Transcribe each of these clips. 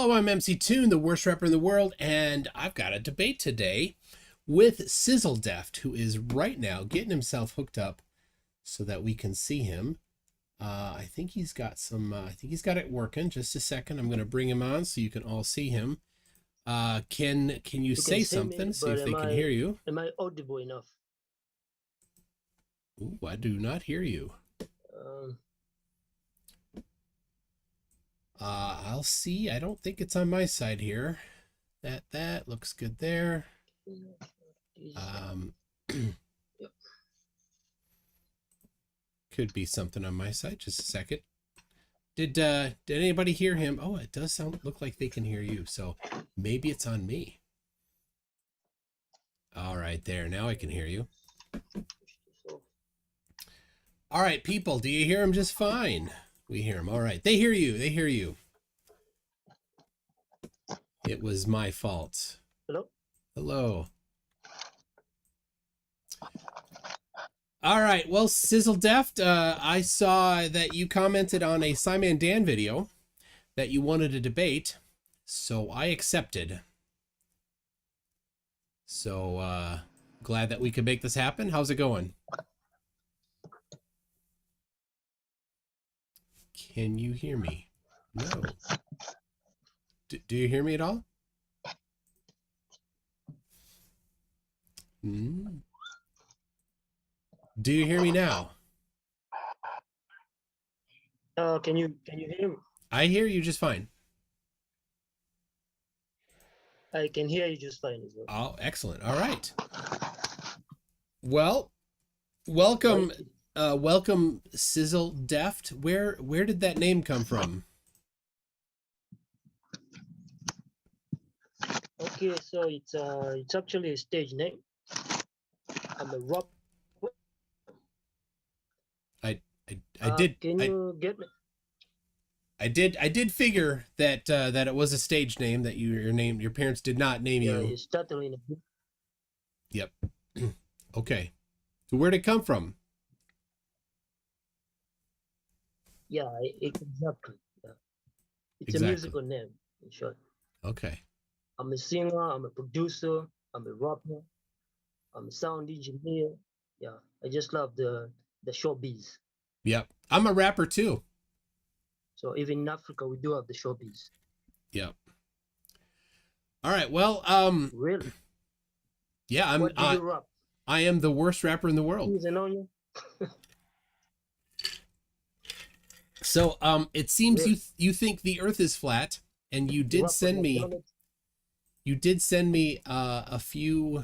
Hello, I'm MC Toon, the worst rapper in the world, and I've got a debate today with SIzzle Deft, who is right now getting himself hooked up so that we can see him. I think he's got some, I think he's got it working. Just a second. I'm going to bring him on so you can all see him. Can you say something? See if they can hear you. Am I audible enough? Ooh, I do not hear you. I'll see. I don't think it's on my side here. That looks good there. Could be something on my side. Just a second. Did anybody hear him? Oh, it does look like they can hear you. So maybe it's on me. All right, there. Now I can hear you. All right, people. Do you hear him just fine? We hear him. All right. They hear you. They hear you. It was my fault. Hello? Hello. All right. Well, SIzzle Deft, I saw that you commented on a Simon Dan video that you wanted a debate, so I accepted. So glad that we could make this happen. How's it going? Can you hear me? No. Do you hear me at all? Do you hear me now? Can you hear me? I hear you just fine. I can hear you just fine as well. Oh, excellent. All right. Well, welcome. Welcome, SIzzle Deft. Where did that name come from? Okay, so it's actually a stage name. I'm a rock. I did. Can you get me? I did figure that that it was a stage name, that your parents did not name you. Yeah, it's totally. Yep. Okay. So where'd it come from? Yeah, exactly. Yeah. It's Exactly. a musical name, in short. Okay. I'm a singer, I'm a producer, I'm a rapper, I'm a sound engineer. Yeah, I just love the showbiz. Yep. I'm a rapper too. So even in Africa, we do have the showbiz. Yep. All right. Well, Really? yeah, What do you rap? I am the worst rapper in the world. Cheese and onion? So, it seems you think the Earth is flat, and you did send me a few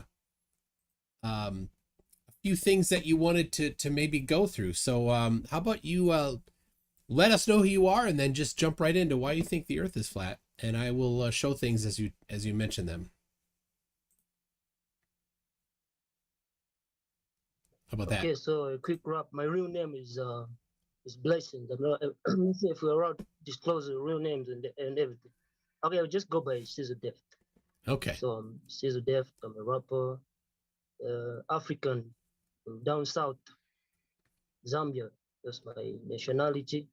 things that you wanted to maybe go through. So, how about you let us know who you are, and then just jump right into why you think the Earth is flat, and I will show things as you mention them. How about that? Okay, so a quick wrap. My real name is Blessing. I'm not sure if we're allowed to disclose the real names and everything. Okay, I'll just go by SIzzle Deft. Okay. So I'm SIzzle Deft. I'm a rapper, African, from down south, Zambia. That's my nationality.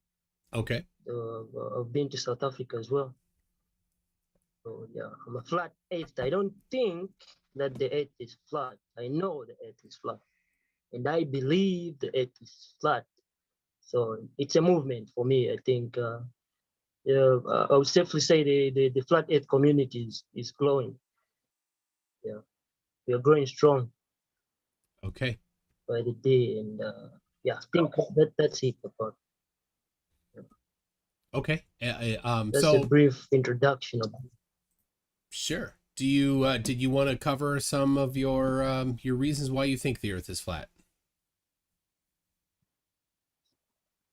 Okay. I've been to South Africa as well. So yeah, I'm a flat earth. I don't think that the earth is flat. I know the earth is flat. And I believe the earth is flat. So it's a movement for me. I think I would safely say the flat earth community is growing. Yeah, we are growing strong. Okay. By the day, and yeah, I think that's it about. Okay. That's so a brief introduction of. Sure. Do you did you want to cover some of your reasons why you think the Earth is flat?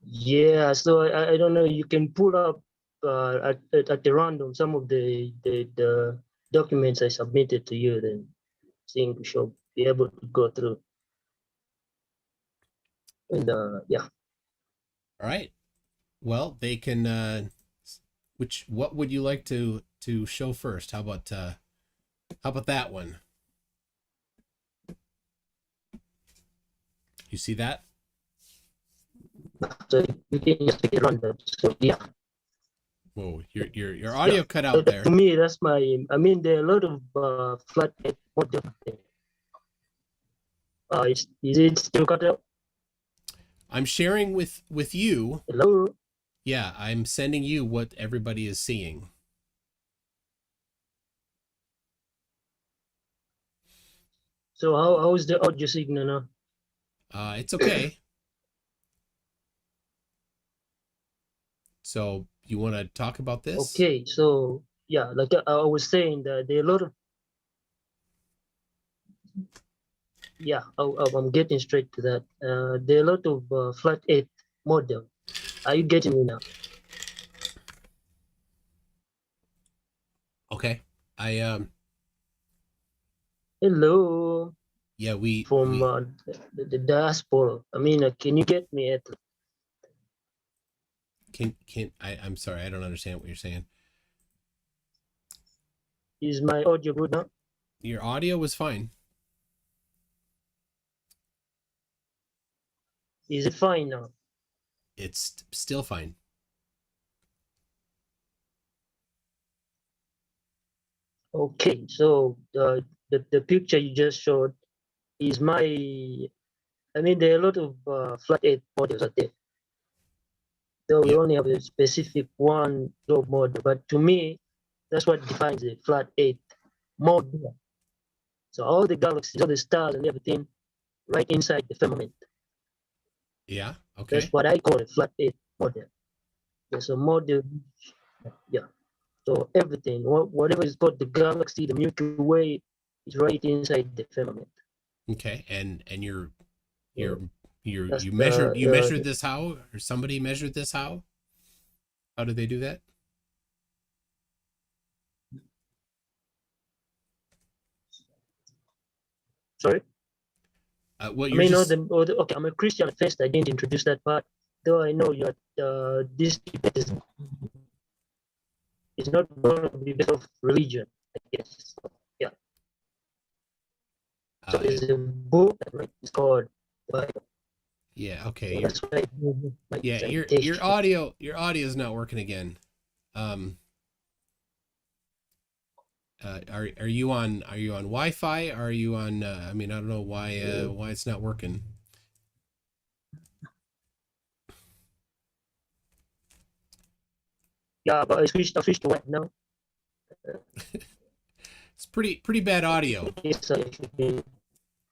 Yeah, so I don't know. You can pull up at the random some of the documents I submitted to you. Then I think we should be able to go through. And yeah. All right. Well, they can. What would you like to show first? How about that one? You see that? So you can just take it random. So yeah. Whoa, your audio cut out there. To me, that's my. I mean, there are a lot of flat Earth models. Is it still cut out? I'm sharing with you. Hello. Yeah, I'm sending you what everybody is seeing. So how is the audio signal now? It's okay. So you want to talk about this? Okay, so yeah, like I was saying, that there are a lot of. Yeah, I'm getting straight to that. There are a lot of flat Earth model. Are you getting me now? Okay. Hello. Yeah, From the diaspora. I mean, can you get me at? I'm sorry, I don't understand what you're saying. Is my audio good now? Your audio was fine. Is it fine now? It's still fine. Okay, so the picture you just showed is my. I mean, there are a lot of flat Earth models out there. So we Yep. only have a specific one job model, but to me, that's what defines a flat Earth model. So all the galaxies, all the stars, and everything, right inside the firmament. Yeah. Okay. That's what I call a flat Earth model. There's a model. Yeah. So everything, whatever is called the galaxy, the Milky Way, is right inside the firmament. Okay. And you That's measured this how, or somebody measured this how? How did they do that? Sorry. What I you're mean, just okay, I'm a Christian at first. I didn't introduce that part, though I know that this debate is not going to be based off religion, I guess. So, yeah. So there's a book that is called the Bible. Yeah. Okay. So that's why yeah. Your audio is not working again. Are you on Wi-Fi? Are you on? I mean, I don't know why it's not working. Yeah, but I switched to what now? It's pretty bad audio. Yes, I should be.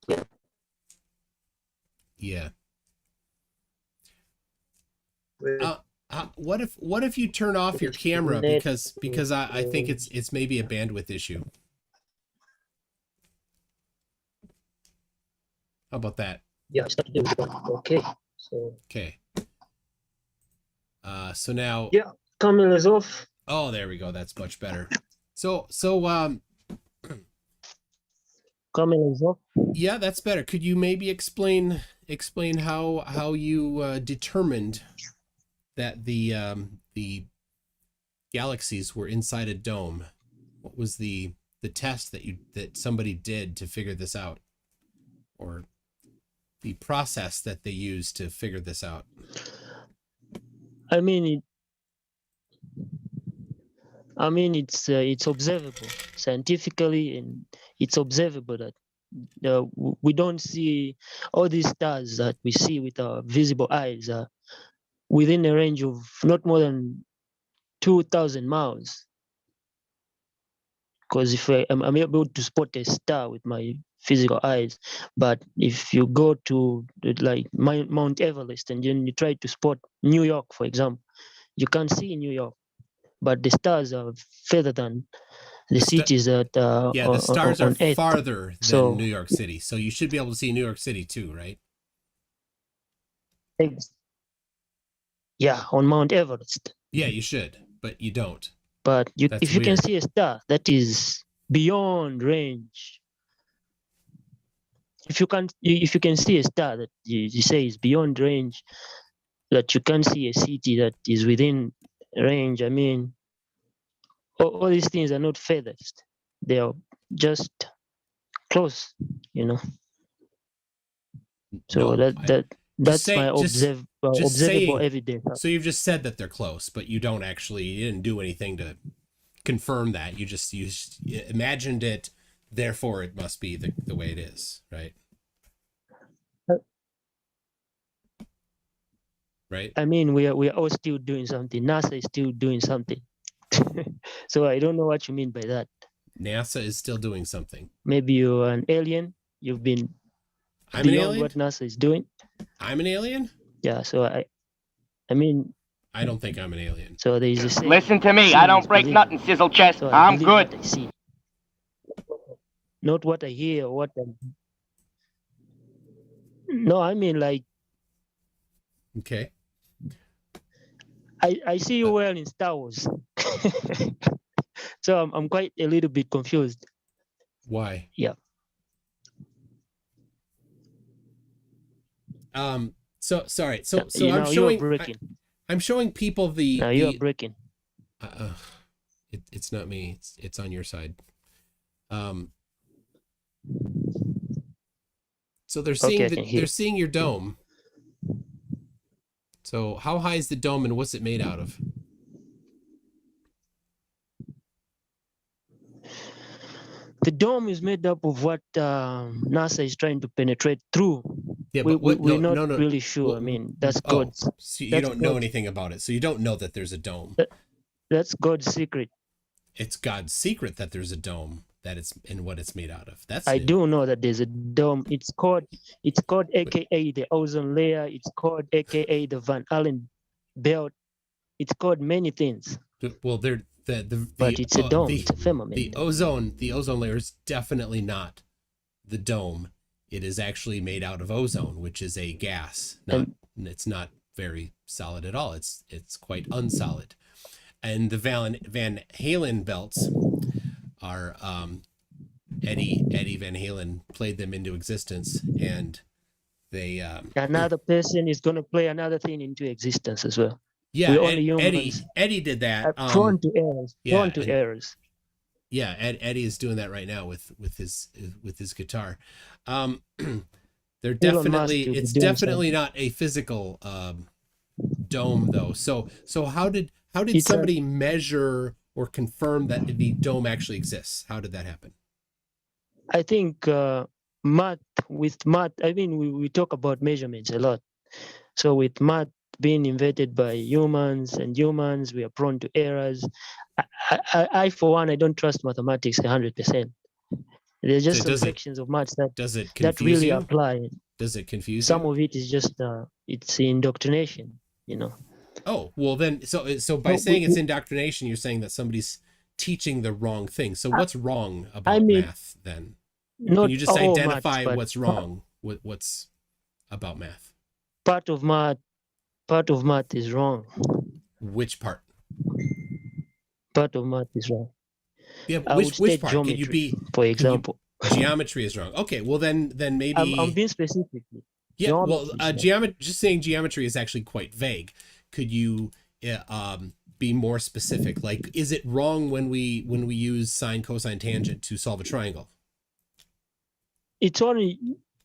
Yeah. Yeah. What if you turn off your camera because I think it's maybe a bandwidth issue. How about that? Yeah, I started doing it. Okay. So. Okay. So now. Yeah, camera is off. Oh, there we go. That's much better. So camera is off. Yeah, that's better. Could you maybe explain how you determined that the galaxies were inside a dome? What was the test that somebody did to figure this out, or the process that they used to figure this out? I mean, it's observable scientifically, and it's observable that we don't see all these stars that we see with our visible eyes within a range of not more than 2,000 miles. Because if I'm able to spot a star with my physical eyes, but if you go to like Mount Everest and then you try to spot New York, for example, you can't see New York, but the stars are further than the cities that the stars are Earth. farther than New York City, so you should be able to see New York City too, right? Yeah, on Mount Everest. Yeah, you should, but you don't. But if you can see a star that is beyond range, if you can see a star that you say is beyond range, that you can see a city that is within range, I mean, all these things are not furthest. They are just close, you know. So no, That's my just observable saying. evidence. So you've just said that they're close, but you didn't do anything to confirm that. You imagined it, therefore it must be the way it is, right? Right? I mean, we are all still doing something. NASA is still doing something. So I don't know what you mean by that. NASA is still doing something. Maybe you're an alien. You've been I'm an beyond alien? what NASA is doing. I'm an alien? Yeah. So I mean, I don't think I'm an alien. so there is a saying, Listen to me. I don't break nothing, Sizzle Chest. so I I'm believe good. what I see, not what I hear or what No, I mean, like, Okay. I see you well in Star Wars. So I'm quite a little bit confused. Why? Yeah. So sorry. So now I'm showing people the. Now you're breaking. It's not me. It's on your side. So they're seeing your dome. So how high is the dome and what's it made out of? The dome is made up of what NASA is trying to penetrate through. Yeah, but we're not really sure. I mean, that's God's. So you don't know anything about it. So you don't know that there's a dome. That's God's secret. It's God's secret that there's a dome, that it's and what it's made out of. I do know that there's a dome. It's called AKA the ozone layer. It's called AKA the Van Allen belt. It's called many things. Well, but it's a dome. It's a firmament. The ozone layer is definitely not the dome. It is actually made out of ozone, which is a gas. It's not very solid at all. It's quite unsolid. And the Van Halen belts are Eddie Van Halen played them into existence, and they another person is going to play another thing into existence as well. Yeah, Eddie did that. Prone to errors. Prone to errors. Yeah, Eddie is doing that right now with his guitar. They're definitely it's definitely not a physical dome though. So how did somebody measure or confirm that the dome actually exists? How did that happen? I think math. I mean, we talk about measurements a lot. So with math being invented by humans, we are prone to errors. I for one, I don't trust mathematics 100%. There's just some sections of maths that really apply. Does it confuse some you? Of it is just it's indoctrination, Oh, well then, so by saying it's indoctrination, you're saying that somebody's teaching the wrong thing. So what's wrong about math then? Can you just identify what's wrong? What's about math? Part of math is wrong. Which part? Part of math is wrong. Yeah, which part? Could you be, for example? Geometry is wrong. Okay, well then maybe I'm being specific. Yeah, well, just saying geometry is actually quite vague. Could you be more specific? Like, is it wrong when we use sine, cosine, tangent to solve a triangle? It's only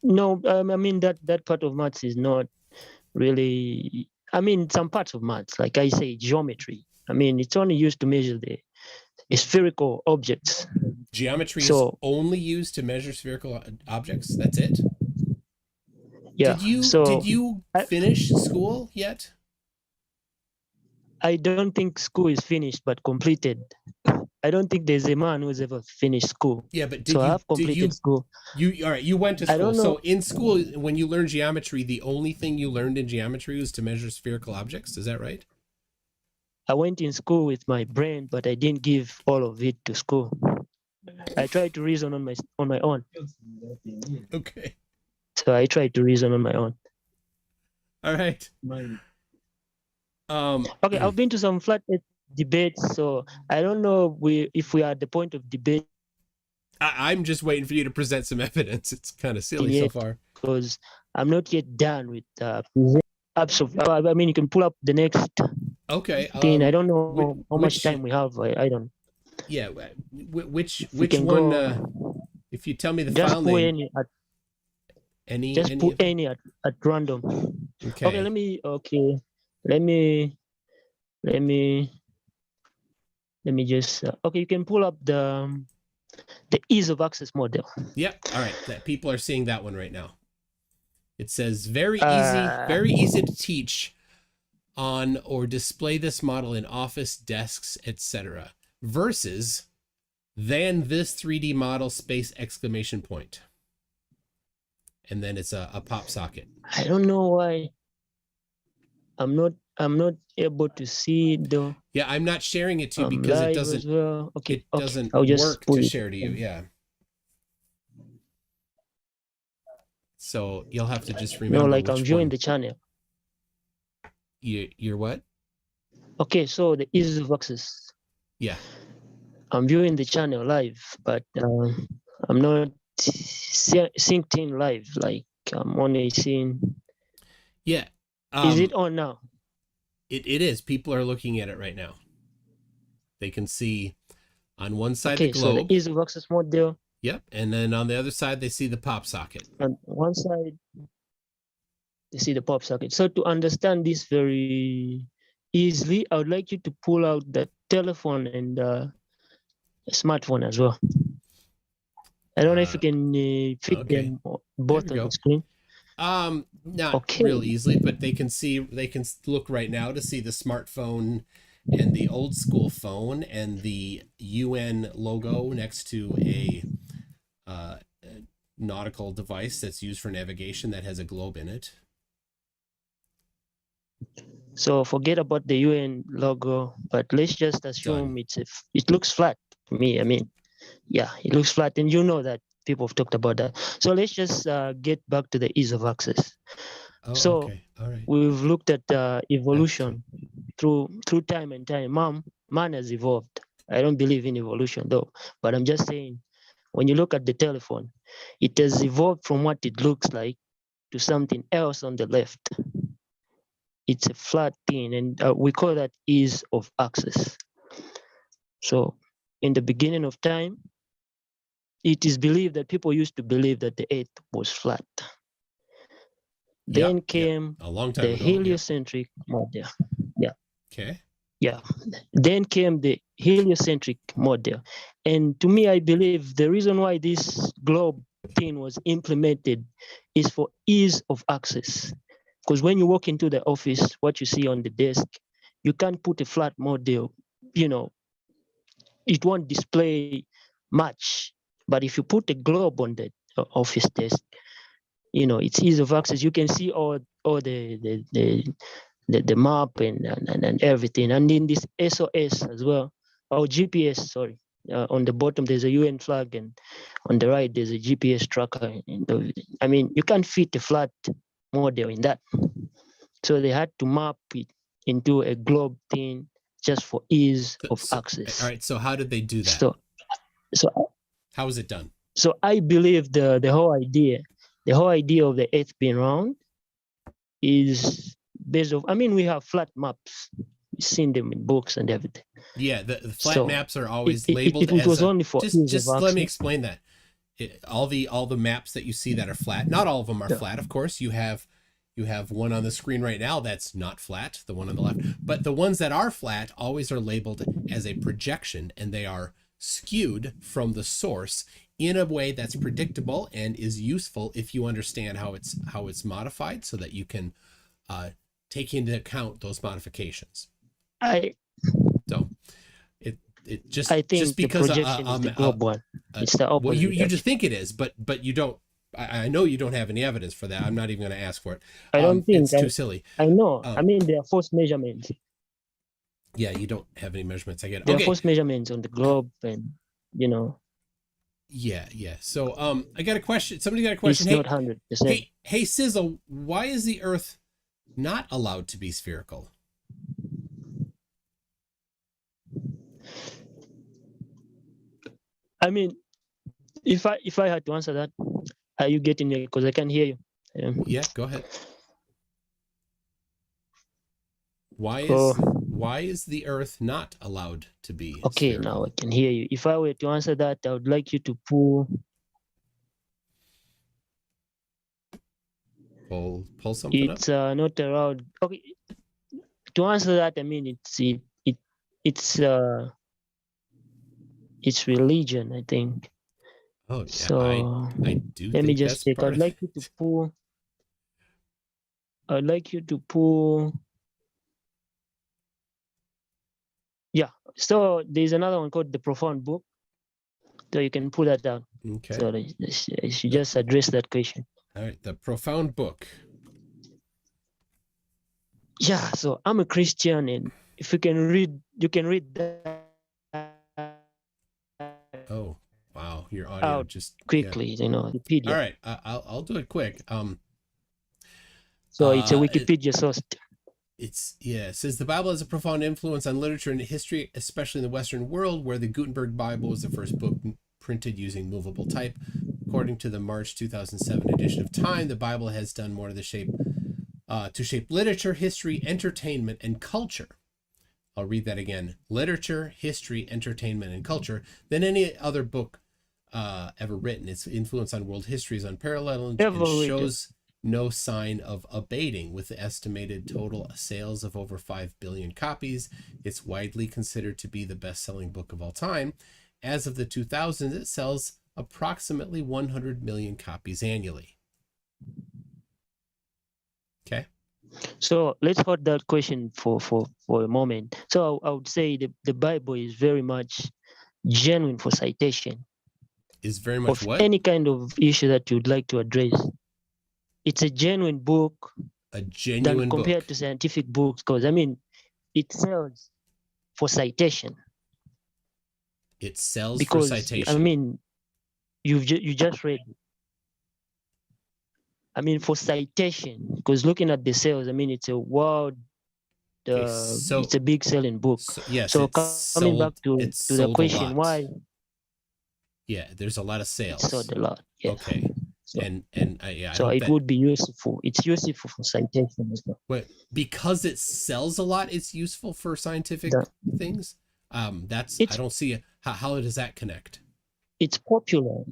no. I mean that part of maths is not really. I mean, some parts of maths, like I say, geometry. I mean, it's only used to measure the spherical objects. Geometry is only used to measure spherical objects. That's it. Yeah. Did you finish school yet? I don't think school is finished, but completed. I don't think there's a man who's ever finished school. Yeah, but I have completed school. You went to school. So in school, when you learned geometry, the only thing you learned in geometry was to measure spherical objects. Is that right? I went in school with my brain, but I didn't give all of it to school. I tried to reason on my own. Okay. So I tried to reason on my own. All right. Okay, I've been to some flat earth debates, so I don't know if we are at the point of debate. I'm just waiting for you to present some evidence. It's kind of silly so far. Because I'm not yet done with absolutely. I mean, you can pull up the next. Okay. Thing. I don't know how much time we have. I don't. Yeah. Which one? If you tell me the file name. Put any at random. Okay. Okay, let me just okay, you can pull up the ease of access model. Yep. All right. That people are seeing that one right now. It says very Uh, easy to teach on or display this model in office, desks, etc. versus than this 3D model space exclamation point. And then it's a pop socket. I don't know why I'm not able to see the Yeah, I'm not sharing it to you because it live doesn't as well. Okay, it doesn't I'll just work pull to it. share to you. Yeah. So you'll have to just remember No, like I'm which viewing one. the channel. You're what? Okay, so the ease of access. Yeah. I'm viewing the channel live, but I'm not synced in live. Like I'm only seeing. Yeah. Is it on now? It is. People are looking at it right now. They can see on one side Okay, the globe. so the ease of access model. Yep. And then on the other side, they see the pop socket. On one side, you see the pop socket. So to understand this very easily, I would like you to pull out the telephone and smartphone as well. I don't know if you can fit okay. them both on go. the screen. Not real easily, but they can look right now to see the smartphone and the old school phone and the UN logo next to a nautical device that's used for navigation that has a globe in it. So forget about the UN logo, but let's just assume it looks flat to me. I mean, yeah, it looks flat, and you know that people have talked about that. So let's just get back to the ease of access. Oh, so okay. All right. We've looked at evolution through time and time. Man has evolved. I don't believe in evolution though, but I'm just saying, when you look at the telephone, it has evolved from what it looks like to something else on the left. It's a flat thing, and we call that ease of access. So in the beginning of time, it is believed that people used to believe that the earth was flat. Then came a long time the ago, heliocentric model. Yeah. Okay. Yeah. Then came the heliocentric model. And to me, I believe the reason why this globe thing was implemented is for ease of access. Because when you walk into the office, what you see on the desk, you can't put a flat model, it won't display much. But if you put a globe on the office desk, it's ease of access. You can see all the map and everything. And in this SOS as well, or GPS, sorry. On the bottom, there's a UN flag, and on the right, there's a GPS tracker. I mean, you can't fit a flat model in that. So they had to map it into a globe thing just for ease of access. All right. So how did they do that? So how was it done? So I believe the whole idea of the Earth being round is based on. I mean, we have flat maps. We've seen them in books and everything. Yeah, the flat maps are always labeled it was only for just let me explain that. All the maps that you see that are flat, not all of them are flat, of course. You have one on the screen right now that's not flat, the one on the left, but the ones that are flat always are labeled as a projection, and they are skewed from the source in a way that's predictable and is useful if you understand how it's modified, so that you can take into account those modifications. I think just because the projection is the globe one. It's the opposite. Well, you just think it is, but you don't. I know you don't have any evidence for that. I'm not even going to ask for it. I don't think it's too silly. I know. I mean, there are false measurements. Yeah, you don't have any measurements. I get it. There are false measurements on the globe, and Yeah. So I got a question. Somebody got a question. It's not 100%. Hey, SIzzle, why is the Earth not allowed to be spherical? I mean, if I had to answer that, are you getting me? Because I can hear you. Yeah, go ahead. Why is the Earth not allowed to be spherical? Now I can hear you. If I were to answer that, I would like you to pull. pull something up? It's not around. Okay, to answer that, I mean it's religion, I think. Oh yeah, So I do let me think just that's check. part I'd of like you it. to pull. I'd like you to pull. Yeah. So there's another one called the Profound Book. So you can pull that down. Okay. So I should just address that question. All right, the Profound Book. Yeah. So I'm a Christian, and if you can read that Oh, wow, your audio out just quickly. yeah. You know, Wikipedia. All right, I'll do it quick. So it's a Wikipedia source. It says the Bible has a profound influence on literature and history, especially in the Western world, where the Gutenberg Bible was the first book printed using movable type. According to the March 2007 edition of Time, the Bible has done more to shape literature, history, entertainment, and culture. I'll read that again. Literature, history, entertainment, and culture than any other book ever written. Its influence on world history is unparalleled and shows no sign of abating. With the estimated total sales of over 5 billion copies, it's widely considered to be the best-selling book of all time. As of the 2000s, it sells approximately 100 million copies annually. Okay. So let's hold that question for a moment. So I would say the Bible is very much genuine for citation. Is very much of what? Any kind of issue that you'd like to address. It's a genuine book. A genuine book. Compared to scientific books, because I mean, it sells for citation. It sells because, for citation. I mean, you just read it. I mean, for citation, because looking at the sales, I mean, it's a world, it's a big selling book. Yes. So coming back to the question, why? Yeah, there's a lot of sales. It sold a lot. Yeah. Okay. So, so it would be useful. It's useful for citation as well. But because it sells a lot, it's useful for scientific things. I don't see how does that connect? It's popular.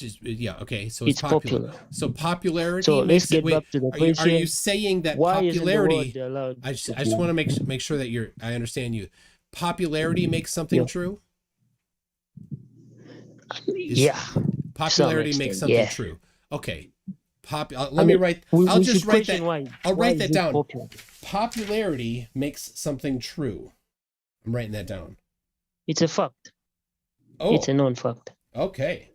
Okay. So it's popular. So popularity. So let's get back to the question. Are you saying that why popularity? Isn't the word allowed I just want to make sure that I understand you. Popularity makes something true. Popularity makes something true. Okay. Let me write. I'll just write that. I'll write that down. Popular? Popularity makes something true. I'm writing that down. It's a fact. Oh. It's a known fact. Okay.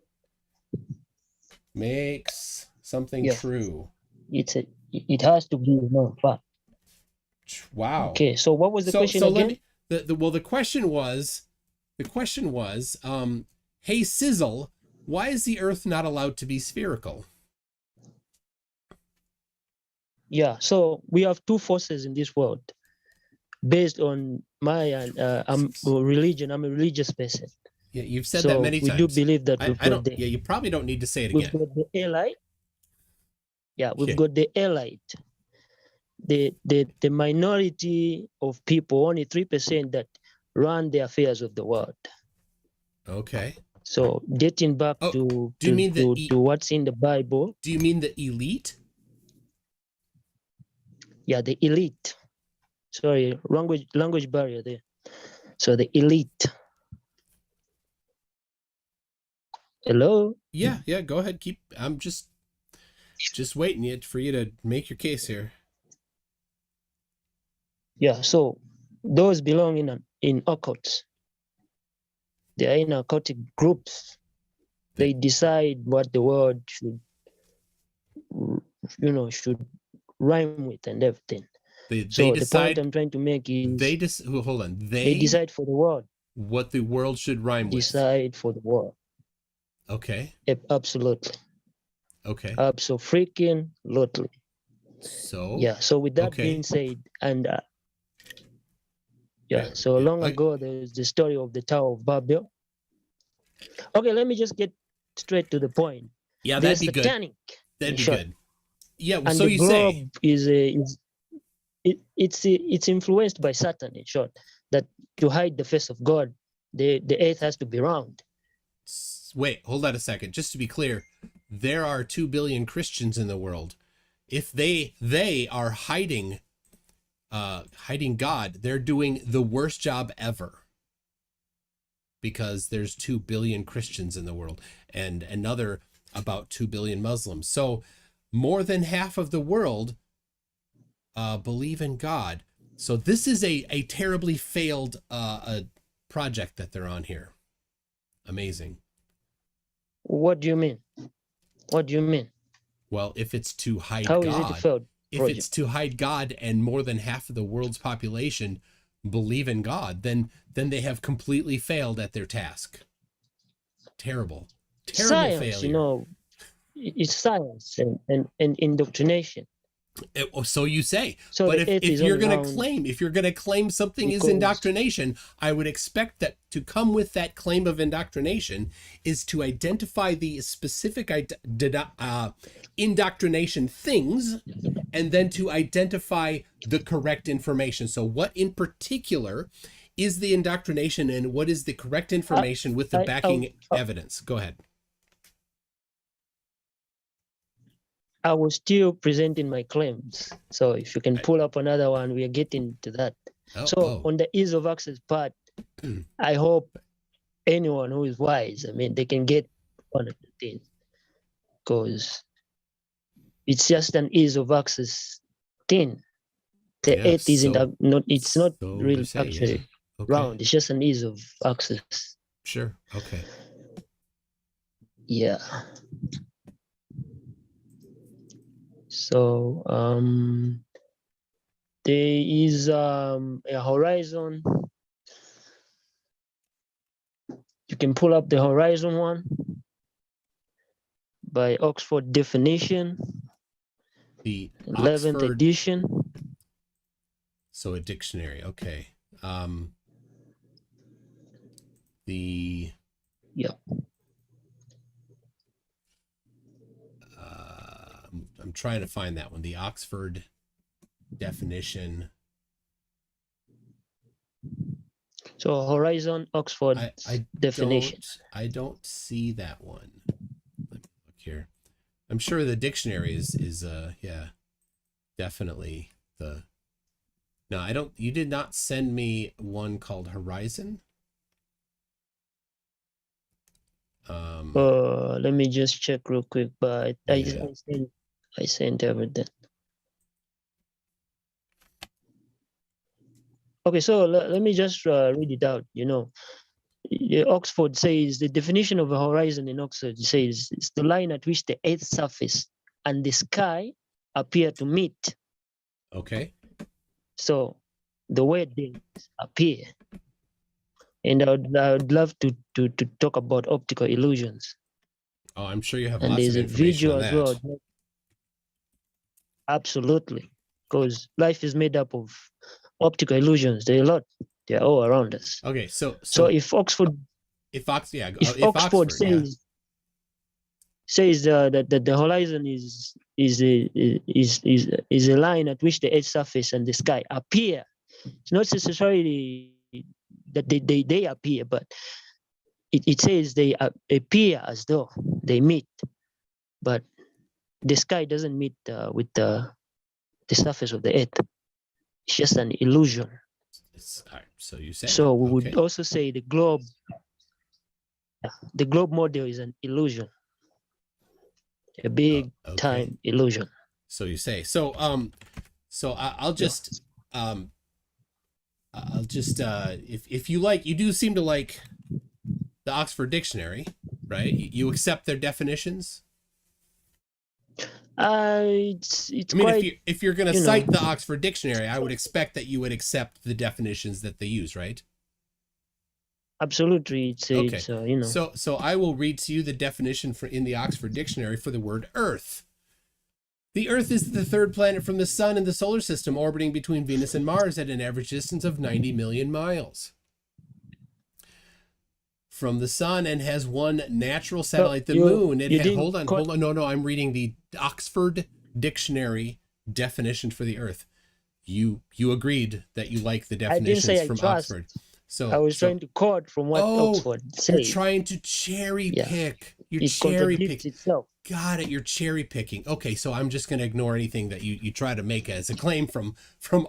Makes something true. It has to be a known fact. Wow. Okay. So what was the question again? The question was, hey SIzzle, why is the Earth not allowed to be spherical? Yeah, so we have two forces in this world. Based on my religion, I'm a religious person. Yeah, you've said that many times. We do believe that you probably don't need to say it again. We've got the Elite. Yeah, we've got the Elite. The minority of people, only 3% that run the affairs of the world. Okay. So getting back to what's in the Bible. Do you mean the elite? Yeah, the elite. Sorry, language barrier there. So the elite. Hello? Yeah, go ahead. I'm just waiting for you to make your case here. Yeah, so those belong in occults. They are in occultic groups. They decide what the word should rhyme with and everything. They decide, the point I'm trying to make is they decide for the word. What the world should rhyme with. Decide for the word. Okay. Absolutely. Okay. Absolutely. So yeah. So with that being said, and long ago there's the story of the Tower of Babel. Okay, let me just get straight to the point. Yeah, that'd be satanic, good. That'd be good. Yeah, well, and so the you globe say it's influenced by Satan, in short, that to hide the face of God, the earth has to be round. Wait, hold on a second. Just to be clear, there are 2 billion Christians in the world. If they are hiding God, they're doing the worst job ever, because there's 2 billion Christians in the world and another about 2 billion Muslims. So more than half of the world believe in God. So this is a terribly failed project that they're on here. Amazing. What do you mean? What do you mean? Well, if it's to hide How God, is it a failed if project? it's to hide God and more than half of the world's population believe in God, then they have completely failed at their task. Terrible Science, failure. it's science and indoctrination. So you say. So But the earth if is you're only going to round claim something is because indoctrination, I would expect that to come with that claim of indoctrination is to identify the specific indoctrination things, and then to identify the correct information. So what in particular is the indoctrination, and what is the correct information with the backing evidence? Go ahead. I was still presenting my claims. So if you can pull up another one, we are getting to that. On the ease of access part, I hope anyone who is wise, they can get one of the things, because it's just an ease of access thing. The earth isn't it's not really actually round. It's just an ease of access. Sure. Okay. Yeah. So there is a horizon. You can pull up the horizon one by Oxford definition, the 11th edition. So a dictionary. Okay. I'm trying to find that one. The Oxford definition. So horizon, Oxford definition. I don't see that one. Let me look here. I'm sure the dictionary is definitely the. No, I don't. You did not send me one called Horizon. Let me just check real quick. But I sent everything. Okay, so let me just read it out. Oxford says the definition of a horizon in Oxford says it's the line at which the Earth's surface and the sky appear to meet. Okay. So the word things appear, and I would love to talk about optical illusions. Oh, I'm sure you have and lots of information on as well. Absolutely, because life is made up of optical illusions. There are a lot. They're all around us. Okay, so if Oxford says that the horizon is a line at which the Earth's surface and the sky appear. It's not necessarily that they appear, but it says they appear as though they meet, but the sky doesn't meet with the surface of the Earth. It's just an illusion. So you say. So we would also say the globe model is an illusion, a big time illusion. So you say. So I'll just if you like, you do seem to like the Oxford Dictionary, right? You accept their definitions. If you're going to cite the Oxford Dictionary, I would expect that you would accept the definitions that they use, right? Absolutely. So I will read to you the definition in the Oxford Dictionary for the word Earth. The Earth is the third planet from the Sun in the solar system, orbiting between Venus and Mars at an average distance of 90 million miles from the Sun, and has one natural satellite, the Moon. Hold on. No, I'm reading the Oxford Dictionary definition for the Earth. You agreed that you like the definitions from Oxford. So I was trying to quote from what Oxford said. You're trying to cherry pick You're it cherry contradicts picking. itself. Got it. You're cherry picking. Okay, so I'm just going to ignore anything that you try to make as a claim from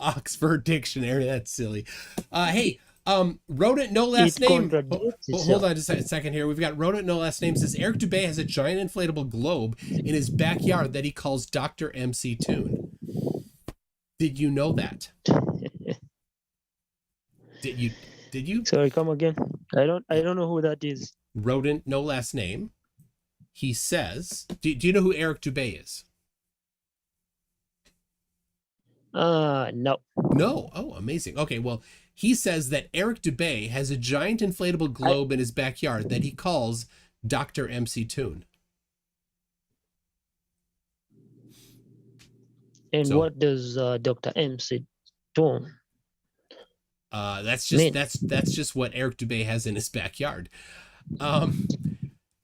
Oxford Dictionary. That's silly. Hey, rodent no last It name. contradicts Hold itself. on just a second here. We've got rodent no last name. Says Eric Dubé has a giant inflatable globe in his backyard that he calls Dr. MC Toon. Did you know that? Did you? Sorry, come again. I don't know who that is. Rodent no last name. He says, do you know who Eric Dubé is? No. No. Oh, amazing. Okay, well, he says that Eric Dubé has a giant inflatable globe in his backyard that he calls Dr. MC Toon. And So, what does Dr. MC Toon? that's mean? just that's just what Eric Dubé has in his backyard.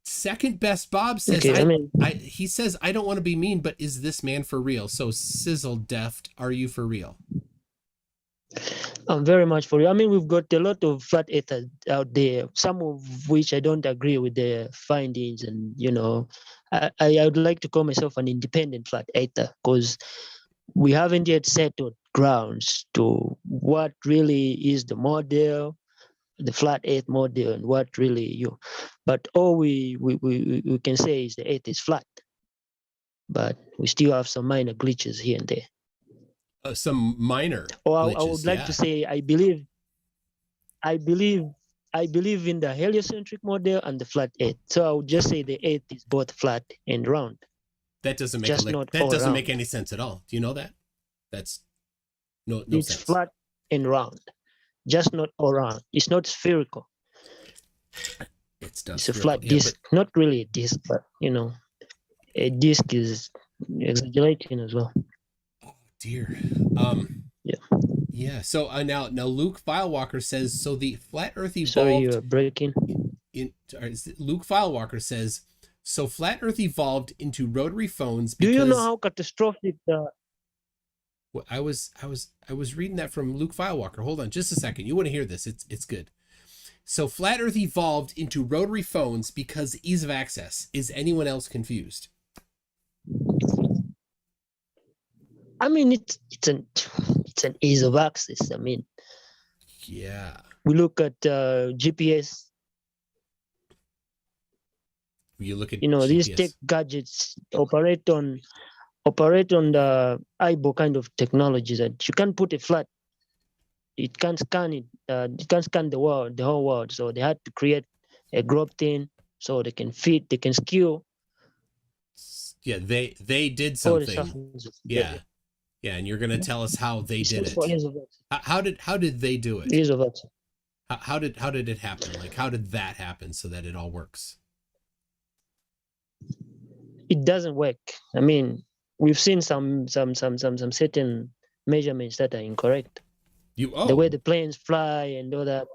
Second best Bob says Okay, he says I don't want to be mean, but is this man for real? So SIzzle Deft, are you for real? I'm very much for you. I mean, we've got a lot of flat earthers out there, some of which I don't agree with their findings. And, you know, I would like to call myself an independent flat earther because we haven't yet settled grounds to what really is the model, the flat earth model, and what really but all we can say is the earth is flat, but we still have some minor glitches here and there. Some minor glitches, I would like yeah. to say I believe in the heliocentric model and the flat earth. So I would just say the earth is both flat and round. That doesn't make make any sense at all. Do you know that? That's no it's sense. Flat and round, just not all round. It's not spherical. It's a flat disc, not really a disc, but you know, a disc is exaggerating as well. Oh dear. Yeah. So now Luke Filewalker says so. The flat Earth evolved. Sorry, you're breaking. Luke Filewalker says so. Flat Earth evolved into rotary phones. Do you know how catastrophic I was reading that from Luke Filewalker. Hold on just a second. You want to hear this? It's good. So flat Earth evolved into rotary phones because ease of access. Is anyone else confused? I mean, it's an ease of access. I mean, yeah. We look at GPS. You look at GPS. These tech gadgets operate on the eyeball kind of technology that you can't put a flat. It can't scan it. It can't scan the whole world. So they had to create a globe thing so they can fit. They can skew. Yeah, they did something. Yeah, and you're gonna tell us how they did it. How did they do it? Ease of access. How did it happen? Like how did that happen so that it all works? It doesn't work. I mean, we've seen some certain measurements that are incorrect. The way the planes fly and all that.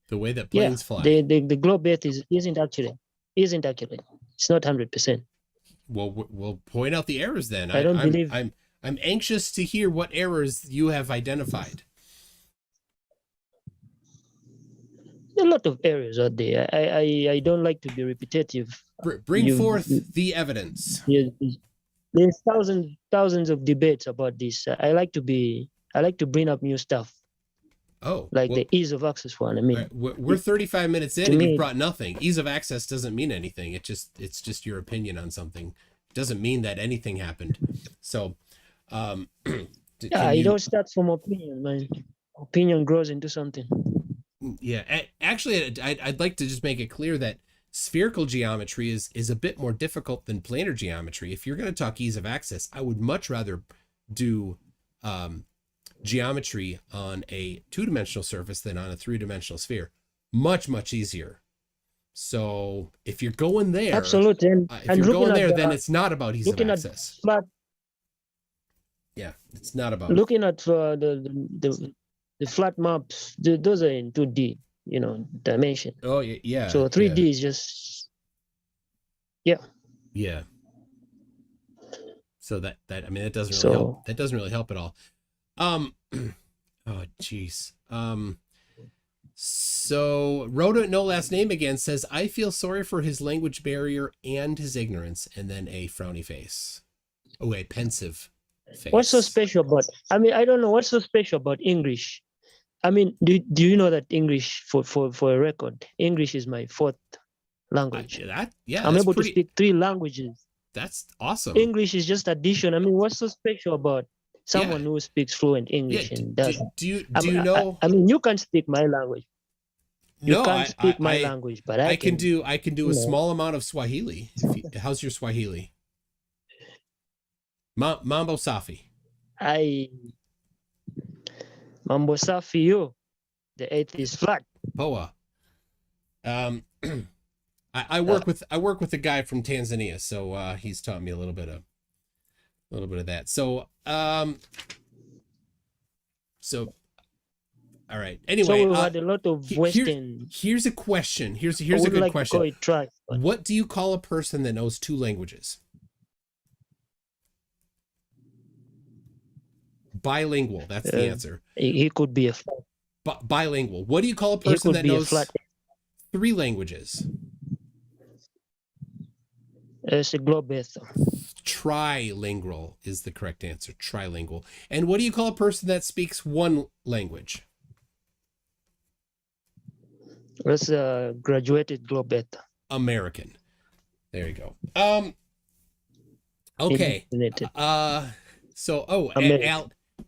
The way that planes fly. The globe Earth isn't accurate. It's not 100%. Well, we'll point out the errors then. I don't believe. I'm anxious to hear what errors you have identified. A lot of errors out there. I don't like to be repetitive. Bring forth the evidence. There's thousands of debates about this. I like to bring up new stuff. The ease of access one. I mean, we're 35 minutes in and you've brought nothing. Ease of access doesn't mean anything. It's just your opinion on something. It doesn't mean that anything happened. So, it all starts from opinion, man. Opinion grows into something. Yeah, actually, I'd like to just make it clear that spherical geometry is a bit more difficult than planar geometry. If you're going to talk ease of access, I would much rather do geometry on a two-dimensional surface than on a three-dimensional sphere. Much easier. So if you're going there, absolutely, if you're going there, then it's not about ease of access. Yeah, it's not about looking at the flat maps. Those are in 2D, dimension. Oh yeah. So 3D is just yeah. So that it doesn't really help. That doesn't really help at all. Oh geez. So Rhoda, no last name again, says, I feel sorry for his language barrier and his ignorance, and then a frowny face. Oh, a pensive face. What's so special about? I mean, I don't know what's so special about English. I mean, do you know that English, for a record, English is my fourth language. I'm able to speak 3 languages. That's awesome. English is just addition. I mean, what's so special about someone who speaks fluent English and doesn't? Do you know? I mean, you can speak my language. You can't speak my language, but I can do a small amount of Swahili. How's your Swahili? Mambo Safi. Mambo Safi, you. The 8th is flat. Poa. I work with a guy from Tanzania, so he's taught me a little bit of that. So all right. Anyway, so we had a lot of Western. Here's a question. Here's a good question. What do you call a person that knows 2 languages? Bilingual. That's the answer. He could be a flat. Bilingual. What do you call a person that knows 3 languages? It's a globeath. Trilingual is the correct answer. Trilingual. And what do you call a person that speaks 1 language? That's a graduated globeath. American. There you go. Okay.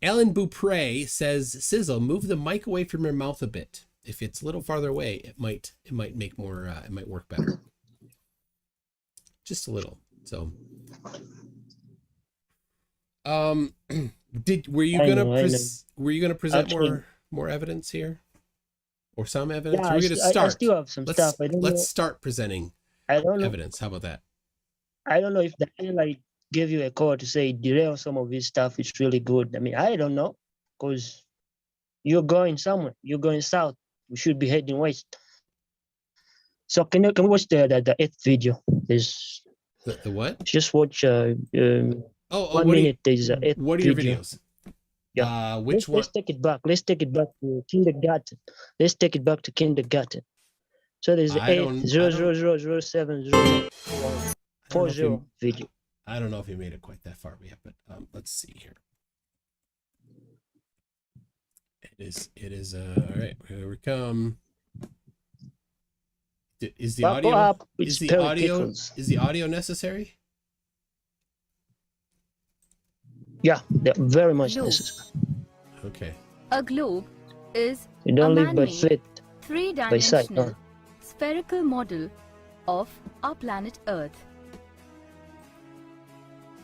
Alan Beaupre says, Sizzle, move the mic away from your mouth a bit. If it's a little farther away, it might make more. It might work better. Just a little. So, were you gonna present more evidence here, or some evidence? Yeah, we're gonna start. I still have some stuff. Let's start presenting evidence. How about that? I don't know if the highlight gave you a call to say derail some of this stuff. It's really good. I mean, I don't know, because you're going somewhere. You're going south. We should be heading west. So can we watch the 8th video? There's the what? Just watch 1 minute. There's 8th. What are your videos? Yeah. Which one? Let's take it back. Let's take it back to kindergarten. Let's take it back to kindergarten. So there's the 8th 0000740 video. I don't know if you made it quite that far yet, but let's see here. It is all right. Here we come. Is the audio necessary? Yeah, they're very much necessary. Okay. A globe is you don't live by faith, 3-dimensional spherical model of our planet Earth.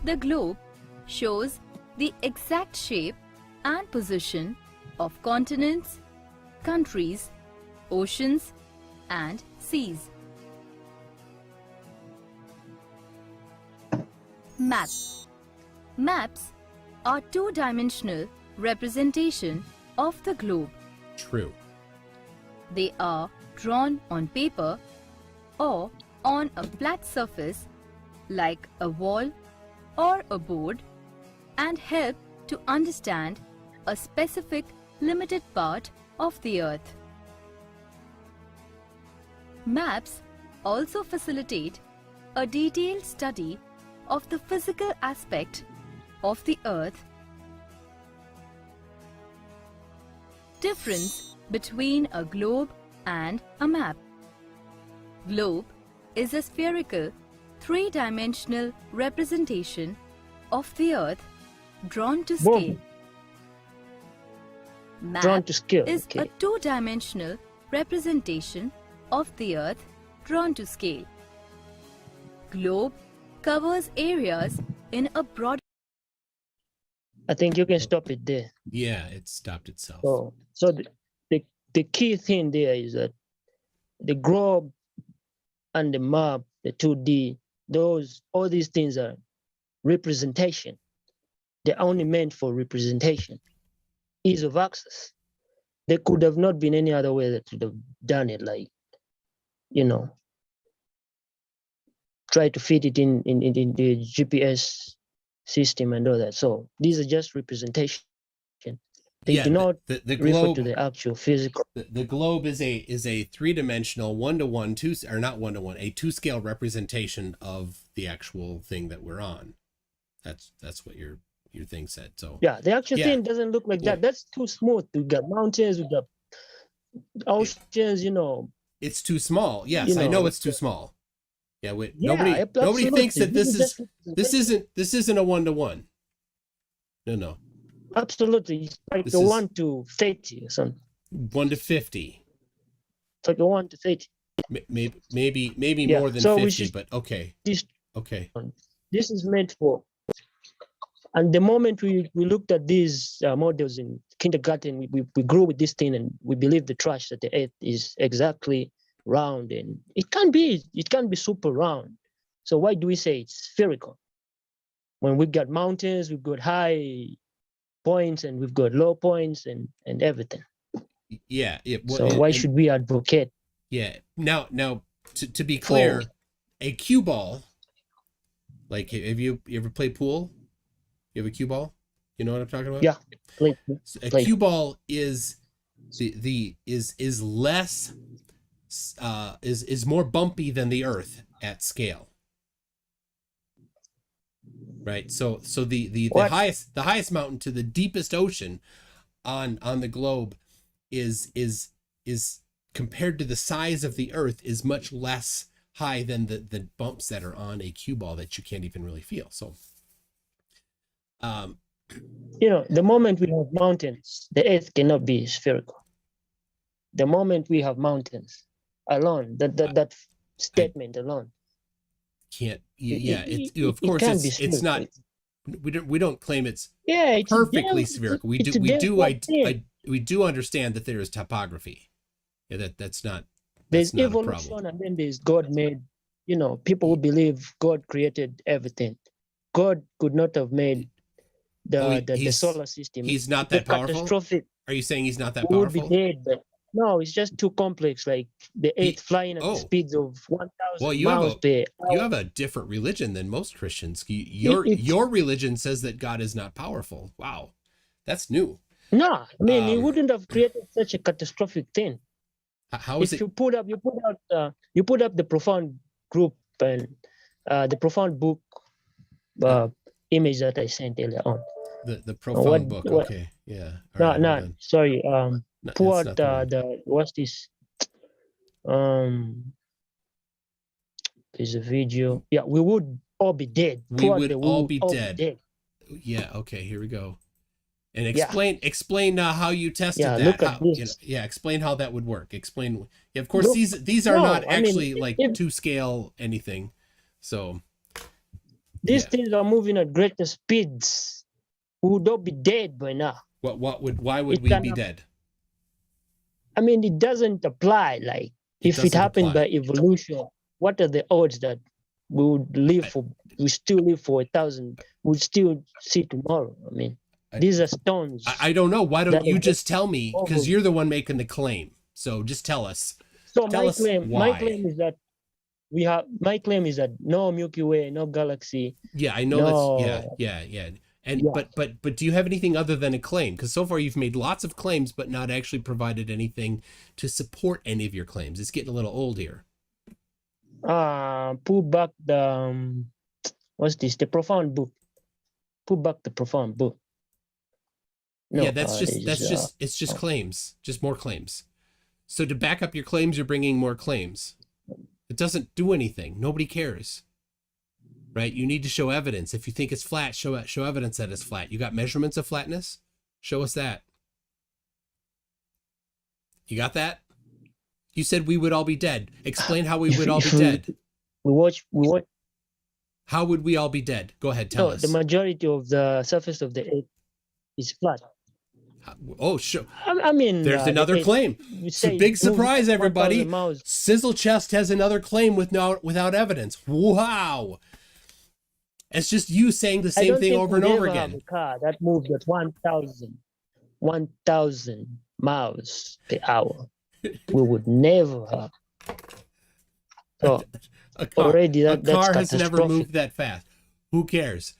The globe shows the exact shape and position of continents, countries, oceans, and seas. Maps. Maps are 2-dimensional representation of the globe. True. They are drawn on paper or on a flat surface like a wall or a board and help to understand a specific limited part of the Earth. Maps also facilitate a detailed study of the physical aspect of the Earth. Difference between a globe and a map. Globe is a spherical, 3-dimensional representation of the Earth drawn to scale. Map is a 2-dimensional representation of the Earth drawn to scale. Globe covers areas in a broad. I think you can stop it there. Yeah, it stopped itself. So the key thing there is that the globe and the map, the 2D, all these things are representation. They're only meant for representation, ease of access. There could have not been any other way that would have done it, like, try to fit it in the GPS system and all that. So these are just representation. They do not the refer globe to the actual physical. the globe is a three-dimensional one-to-one a two-scale representation of the actual thing that we're on. That's what your thing said. So Yeah, the actual thing doesn't look like that. That's too smooth. We got mountains, we got oceans, it's too small. Yes, You I know know, it's too small. Yeah, nobody absolutely. thinks that This this isn't a one-to-one. No. Absolutely. It's like This a is- 1 to 30 or something. 1 to 50. It's like a 1 to 30. Maybe Yeah, more than so we 50, should- but okay. This Okay. this is meant for. And the moment we looked at these models in kindergarten, we grew with this thing and we believe the trash that the earth is exactly round, and it can't be super round. So why do we say it's spherical? When we've got mountains, we've got high points and we've got low points and everything. Yeah. So why should we advocate? Yeah. Now to be clear, a cue ball, like have you ever played pool? You have a cue ball? You know what I'm talking about? Yeah. So a cue ball is is less is more bumpy than the earth at scale. Right? So the highest mountain to the deepest ocean on the globe is compared to the size of the earth is much less high than the bumps that are on a cue ball that you can't even really feel. So the moment we have mountains, the earth cannot be spherical. The moment we have mountains alone, that statement alone can't of course it's not we don't claim it's it's perfectly spherical. We do understand that there is topography. Yeah, that's not there's evolution, and then there's God made. People who believe God created everything. God could not have made the solar system. He's not that powerful. Catastrophic. Are you saying he's not that We powerful? would be dead, but no, it's just too complex. Like the earth flying at the speeds of 1,000 miles per hour. You have a different religion than most Christians. Your religion says that God is not powerful. Wow, that's new. No, I mean he wouldn't have created such a catastrophic thing. How is it? You put up the profound group and the profound book image that I sent earlier on. The profound book. Okay, yeah. No, sorry. No, Pull it's out not the what's this? There's a video. Yeah, we would all be dead. We would all be dead. Yeah. Okay. Here we go. And explain how you tested that. Look at this. Explain how that would work. Explain. Yeah, of course, these are not actually like to scale anything. So these things are moving at greater speeds. We would all be dead by now. Why would we be dead? I mean, it doesn't apply. Like if it happened by evolution, what are the odds that we would live for? We still live for 1,000. We'd still see tomorrow. I mean. These are stones. I don't know. Why don't you just tell me? Because you're the one making the claim. So just tell us. So my claim is that my claim is that no Milky Way, no galaxy. Yeah, I know that's yeah. And but do you have anything other than a claim? Because so far you've made lots of claims, but not actually provided anything to support any of your claims. It's getting a little old here. Pull back the what's this? The profound book. Pull back the profound book. No, yeah, it's just claims, just more claims. So to back up your claims, you're bringing more claims. It doesn't do anything. Nobody cares, right? You need to show evidence. If you think it's flat, show evidence that it's flat. You got measurements of flatness? Show us that. You got that? You said we would all be dead. Explain how we would all be dead. We watch. How would we all be dead? Go ahead, tell us. The majority of the surface of the earth is flat. Oh, sure. I mean, there's another claim. It's a big surprise, everybody. Sizzle Chest has another claim without evidence. Wow. It's just you saying the same thing over and over again. Have a car that moved at 1,000 miles per hour. We would never have. So a car that's has never moved that fast. Who cares?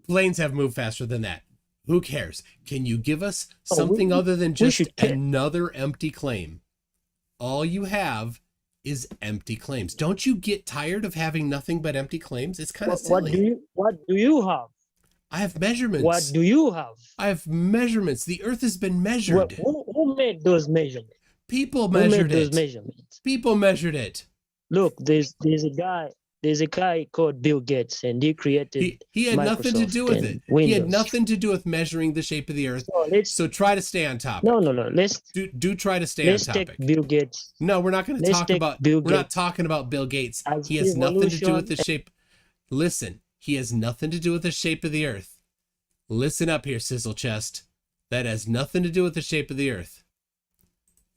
Planes have moved faster than that. Who cares? Can you give us Oh, something other than just should care. another empty claim? All you have is empty claims. Don't you get tired of having nothing but empty claims? It's kind of silly. What do you have? I have measurements. What do you have? I have measurements. The earth has been measured. Who made those measurements? People Who measured made those it. measurements? People measured it. Look, there's a guy called Bill Gates, and he created. He had nothing to do with it. Windows. He had nothing to do with measuring the shape of the earth. So try to stay on topic. No. Do try to stay on topic. Take Bill Gates. No, we're not going to talk about Bill we're not talking about Bill Gates. He has nothing to do with the shape. Listen, he has nothing to do with the shape of the earth. Listen up here, Sizzle Chest. That has nothing to do with the shape of the earth.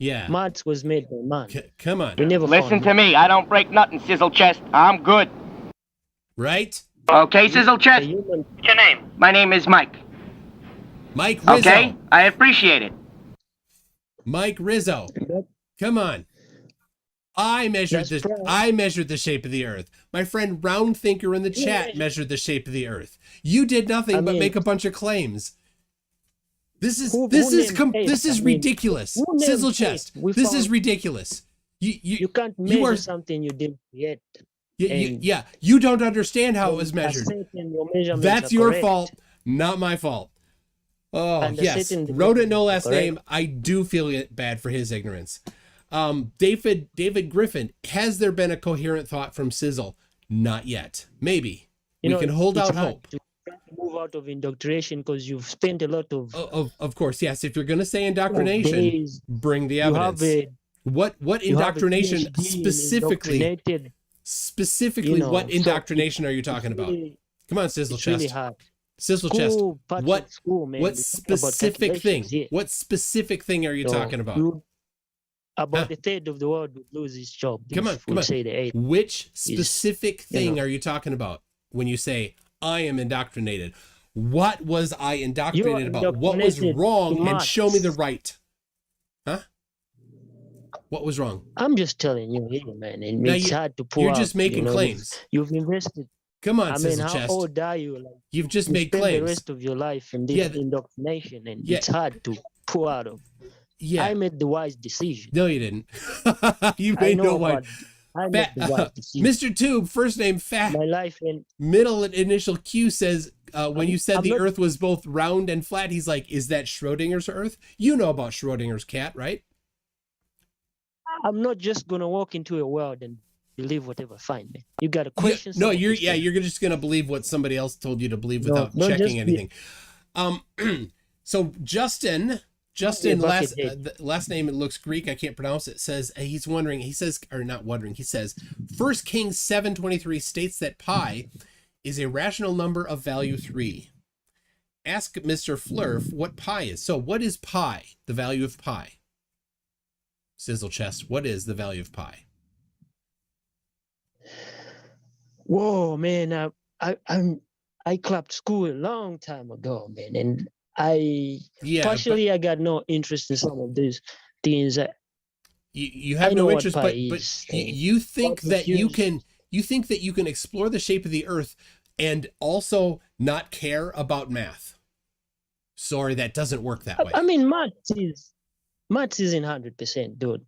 Yeah. Maths was made by man. Come on. We never Listen to me. I don't break nothing, Sizzle Chest. I'm good. Right? Okay, Sizzle Chest? What's your name? My name is Mike. Mike Rizzo. Okay, I appreciate it. Mike Rizzo. Come on. I measured the shape of the earth. My friend Round Thinker in the chat measured the shape of the earth. You did nothing but make a bunch of claims. This is ridiculous. Sizzle Chest. This is ridiculous. You can't measure something you didn't create. You don't understand how it was measured. That's your fault, not my fault. Oh, yes. Wrote it no last name. I do feel bad for his ignorance. David Griffin, has there been a coherent thought from Sizzle? Not yet. Maybe. We can hold out hope. Move out of indoctrination because you've spent a lot of course, yes. If you're going to say indoctrination, bring the evidence. What indoctrination specifically what indoctrination are you talking about? Come on, Sizzle Chest. Really Sizzle Chest. What specific thing? What specific thing are you talking about? About a third of the world would lose its job. Come on. Which specific thing are you talking about when you say I am indoctrinated? What was I indoctrinated about? What was wrong? And show me the right. Huh? What was wrong? I'm just telling you here, man. And it's hard to pull out. You're just making claims. You've invested. Come on, Sizzle Chest. How old are you? You've just made claims. The rest of your life in this indoctrination, and it's hard to pull out of. Yeah. I made the wise decision. No, you didn't. You made no wise. I made the wise decision. Mr. Tube, first name Fat. My life and middle initial Q says when you said the Earth was both round and flat, he's like, "Is that Schrodinger's Earth?" You know about Schrodinger's cat, right? I'm not just gonna walk into a world and believe whatever I find, man. You got to question. You're just gonna believe what somebody else told you to believe without checking anything. So Justin, last name, it looks Greek. I can't pronounce it. Says he's wondering. He says, or not wondering. He says, 1 Kings 7:23 states that pi is a rational number of value 3. Ask Mr. Flurf what pi is. So what is pi? The value of pi. Sizzle Chest. What is the value of pi? Whoa, man! I clapped school a long time ago, man, and I got no interest in some of these things. You have no interest, but you think that you can explore the shape of the earth and also not care about math. Sorry, that doesn't work that way. I mean, math isn't 100%, dude.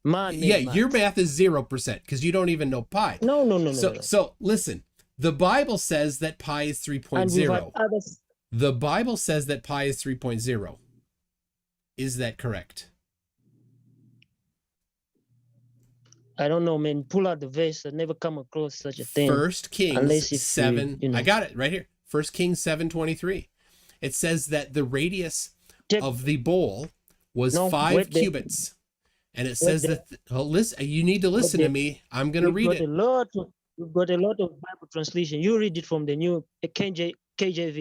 Your math is 0% because you don't even know pi. No. So listen, the Bible says that pi is 3.0. The Bible says that pi is 3.0. Is that correct? I don't know, man. Pull out the verse. I never come across such a thing. 1 Kings 7. I got it right here. 1 Kings 7:23. It says that the radius of the bowl was 5 cubits. And it says that, listen, you need to listen to me. I'm going to read it. You've got a lot of Bible translation. You read it from the new KJV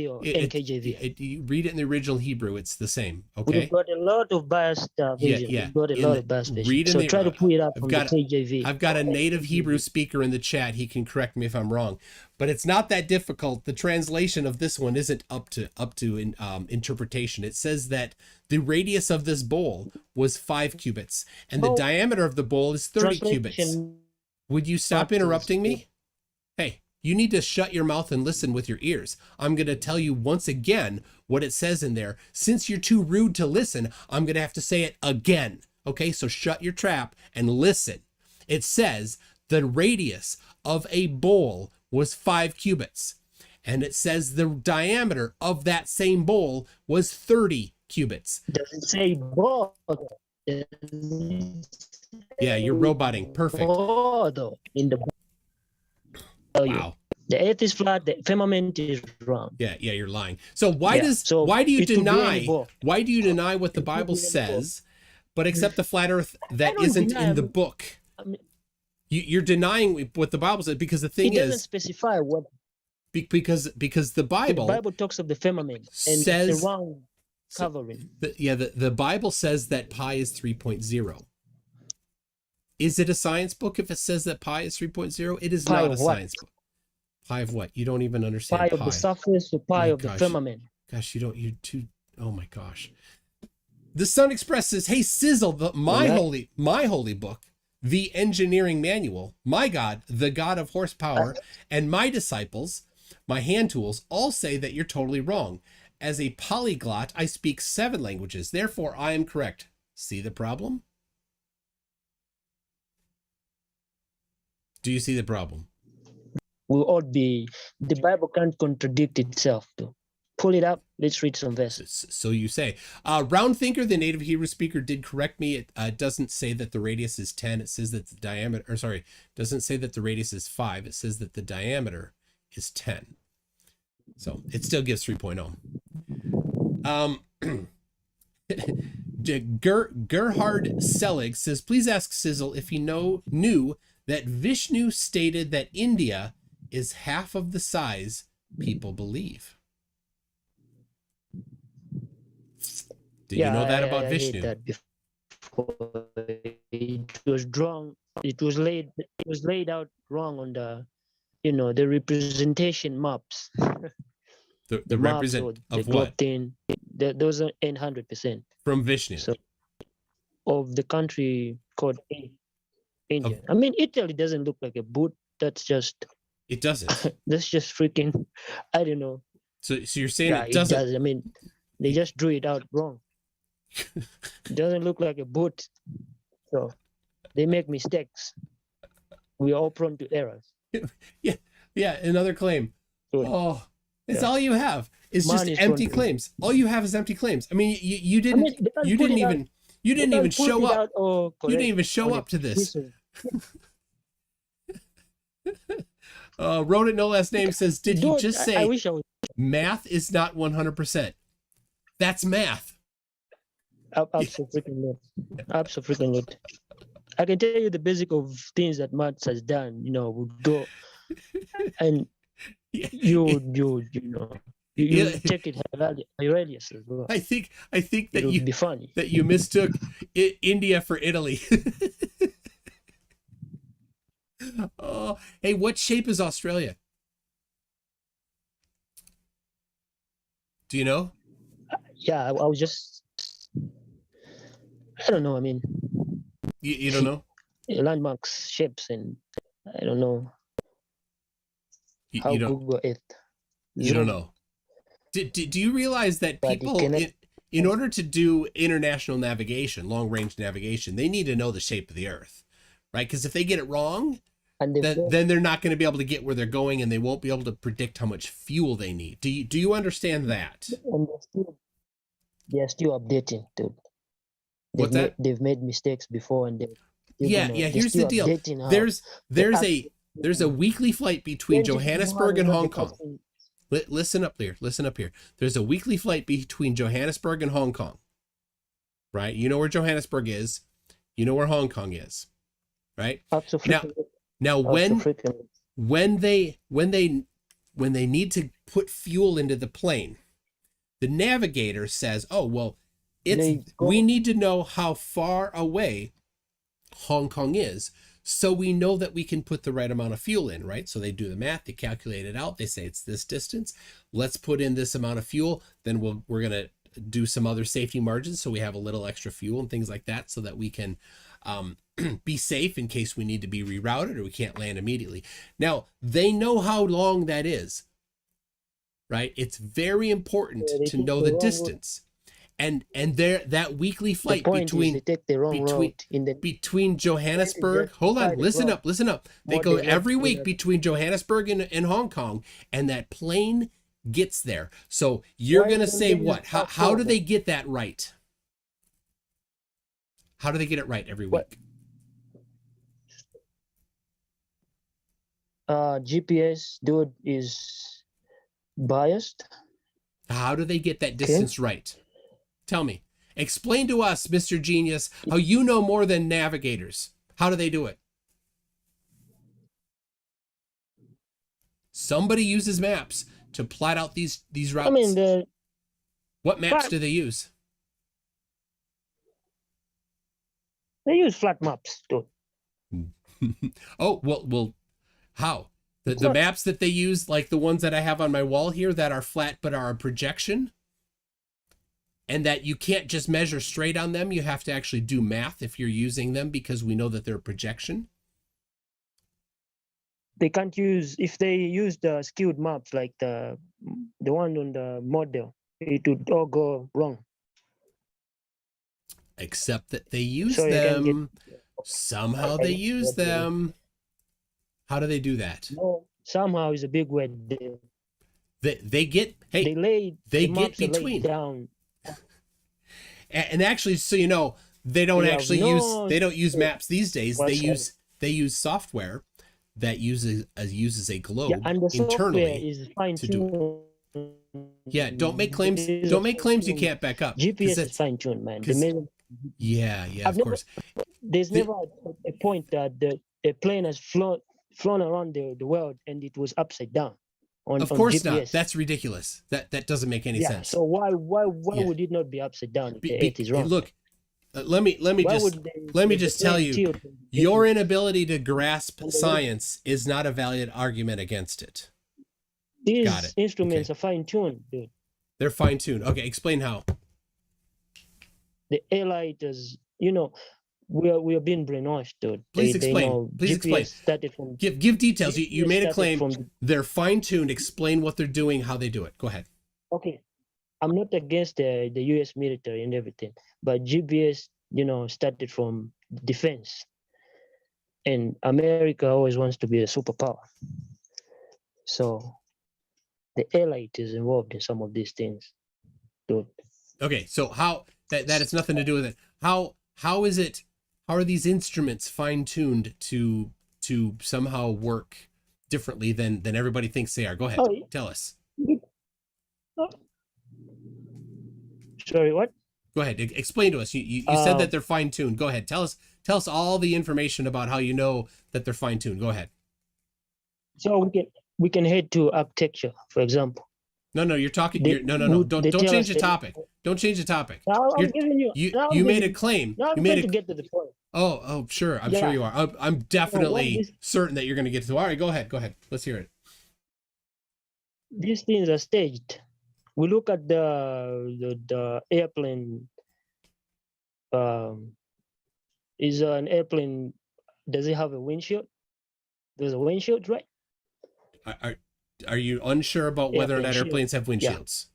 or NKJV. You read it in the original Hebrew. It's the same. Okay. We've got a lot of biased vision. We've got a lot of biased vision. So try to pull it up from the KJV. I've got a native Hebrew speaker in the chat. He can correct me if I'm wrong, but it's not that difficult. The translation of this one isn't up to interpretation. It says that the radius of this bowl was 5 cubits, and the diameter of the bowl is 30 cubits. Would you stop interrupting me? Hey, You need to shut your mouth and listen with your ears. I'm going to tell you once again what it says in there. Since you're too rude to listen, I'm going to have to say it again. Okay, so shut your trap and listen. It says the radius of a bowl was 5 cubits. And it says the diameter of that same bowl was 30 cubits. Doesn't say ball. Yeah, you're roboting. Perfect. Ball, though, in the Wow. The earth is flat, the firmament is round. Yeah, you're lying. So why do you deny what the Bible says, but accept the flat earth that isn't in the book? I mean, You're denying what the Bible says, because the thing it doesn't is, specify what because the Bible talks of the firmament and says it's a round covering. The Bible says that pi is 3.0. Is it a science book if it says that pi is 3.0? It is Pi not a of what? science book. Pi of what? You don't even understand Pi pi. of the surface, the pi Oh of the gosh. firmament. Gosh, oh my gosh. The Sun Express says, hey, SIzzle, my holy book, the engineering manual, my God, the God of horsepower, and my disciples, my hand tools, all say that you're totally wrong. As a polyglot, I speak 7 languages. Therefore, I am correct. See the problem? Do you see the problem? Will all be, the Bible can't contradict itself too. Pull it up, let's read some verses. So you say. Round Thinker, the native Hebrew speaker, did correct me. It doesn't say that the radius is 10. It says that the diameter, doesn't say that the radius is 5. It says that the diameter is 10. So it still gives 3.0. Gerhard Selig says, please ask SIzzle if he knew that Vishnu stated that India is half of the size people believe. Do you know that about Vishnu? I heard that before. It was wrong. It was laid out wrong on the, the representation maps. The represent of what? Those are 100%. From Vishnu. So, of the country called India. I mean, Italy doesn't look like a boot. That's just. It doesn't. That's just freaking. I don't know. So you're saying it doesn't? It does. I mean, they just drew it out wrong. It doesn't look like a boot. So they make mistakes. We are all prone to errors. Yeah. Another claim. So, it's all you have. It's just empty claims. All you have is empty claims. I mean, you didn't even show up. You didn't even show up to this. Wrote it no last name says, did he just say math is not 100%? That's math. Absolutely not. I can tell you the basic of things that maths has done. Would go and you take it hilarious as well. I think that would be funny that you mistook India for Italy. Oh, hey, what shape is Australia? Do you know? Yeah, I was just. I don't know. I mean, you don't know landmarks, shapes, and I don't know how Google it. You don't know. Do you realize that people, in order to do international navigation, long-range navigation, they need to know the shape of the Earth, right? Because if they get it wrong, then they're not going to be able to get where they're going, and they won't be able to predict how much fuel they need. Do you understand that? And they're still updating, dude. They've made mistakes before, and here's the deal. There's a weekly flight between Johannesburg and Hong Kong. Listen up here. There's a weekly flight between Johannesburg and Hong Kong. Right? You know where Johannesburg is. You know where Hong Kong is. Right? Now when they need to put fuel into the plane, the navigator says, "Oh, well, we need to know how far away Hong Kong is, so we know that we can put the right amount of fuel in," right? So they do the math, they calculate it out, they say it's this distance, let's put in this amount of fuel, then we're going to do some other safety margins so we have a little extra fuel and things like that, so that we can be safe in case we need to be rerouted or we can't land immediately. Now, they know how long that is, right? It's very important to know the distance. And there, that weekly flight between Johannesburg, hold on, listen up. They go every week between Johannesburg and Hong Kong, and that plane gets there. So you're going to say what? How do they get that right? How do they get it right every week? GPS dude is biased. How do they get that distance right? Tell me. Explain to us, Mr. Genius, how you know more than navigators. How do they do it? Somebody uses maps to plot out these routes. I mean, what maps do they use? They use flat maps, dude. Oh, well, how? The maps that they use, like the ones that I have on my wall here that are flat but are a projection, and that you can't just measure straight on them. You have to actually do math if you're using them because we know that they're a projection. They can't use, if they use the skewed maps like the one on the model, it would all go wrong. Except that they use them. Somehow they use them. How do they do that? No, somehow is a big word. They get, hey, they get between. Down. And actually, so you know, they don't use maps these days. They use software that uses a globe and the internally is fine to do it. Yeah, don't make claims. Don't make claims you can't back up. GPS is fine tuned, man. Yeah, of course. There's never a point that the plane has flown around the world and it was upside down. Of course GPS. not. That's ridiculous. That doesn't make any sense. So why would it not be upside down if the Earth is wrong? Look, let me just tell you, your inability to grasp science is not a valid argument against it. These instruments are fine-tuned, dude. They're fine-tuned. Okay, explain how. The airlighters, you know, we are being brainwashed, dude. Please explain. Please explain. Give details. You made a claim. They're fine-tuned. Explain what they're doing, how they do it. Go ahead. Okay. I'm not against the U.S. military and everything, but GPS, you know, started from defense. And America always wants to be a superpower. So the airlight is involved in some of these things, dude. Okay, so how that has nothing to do with it. How is it? How are these instruments fine-tuned to somehow work differently than everybody thinks they are? Go ahead, tell us. Sorry, what? Go ahead, explain to us. You said that they're fine-tuned. Go ahead, tell us all the information about how you know that they're fine-tuned. Go ahead. So we can head to architecture, for example. No, you're talking. No. Don't change the topic. Don't change the topic. I'm giving you. You made a claim. Now I'm going to get to the point. Oh, sure. I'm sure you are. I'm definitely certain that you're going to get to. All right, go ahead. Let's hear it. These things are staged. We look at the airplane. Is an airplane? Does it have a windshield? There's a windshield, right? Are you unsure about whether or not airplanes have windshields? Yeah.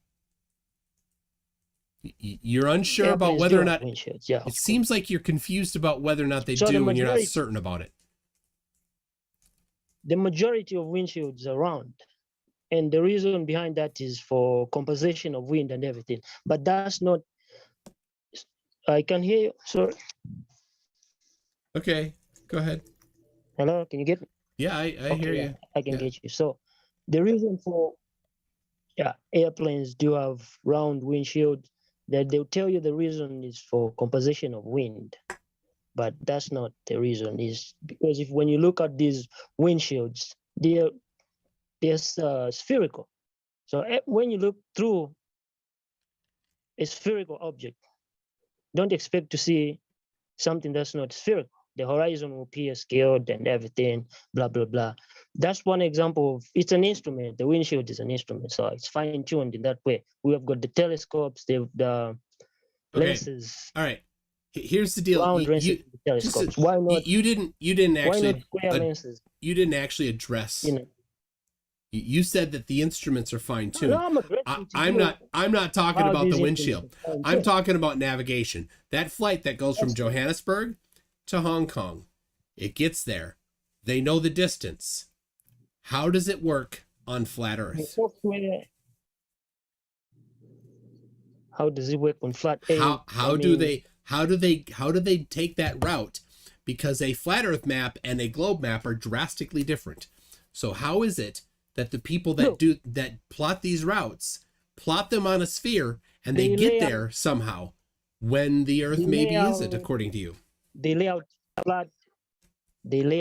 You're unsure about whether or not. Yeah, it seems like you're confused about whether or not they do, and you're not certain about it. The majority of windshields are round, and the reason behind that is for compensation of wind and everything. But that's not. I can hear you. Sorry. Okay, go ahead. Hello, can you get me? Yeah, I hear you. I can get you. So the reason for airplanes do have round windshields, that they'll tell you the reason is for composition of wind, but that's not the reason. Is because when you look at these windshields, they're spherical. So when you look through a spherical object, don't expect to see something that's not spherical. The horizon will appear scaled and everything, blah, blah, blah. That's one example of, it's an instrument. The windshield is an instrument, so it's fine-tuned in that way. We have got the telescopes, the lenses. All right. Here's the deal. round lenses with telescopes. Why not? You didn't Why not actually square lenses? you didn't actually address. You know. You said that the instruments are fine tuned. No, I'm addressing to I'm you not talking how about the these windshield. instruments are fine I'm tuned. talking about navigation. That flight that goes from Johannesburg to Hong Kong, it gets there. They know the distance. How does it work on flat The Earth? software. How does it work on flat Earth? How do they take that route? Because a flat Earth map and a globe map are drastically different. So how is it that the people that plot these routes plot them on a sphere and they get there somehow when the Earth maybe isn't, according to you? They lay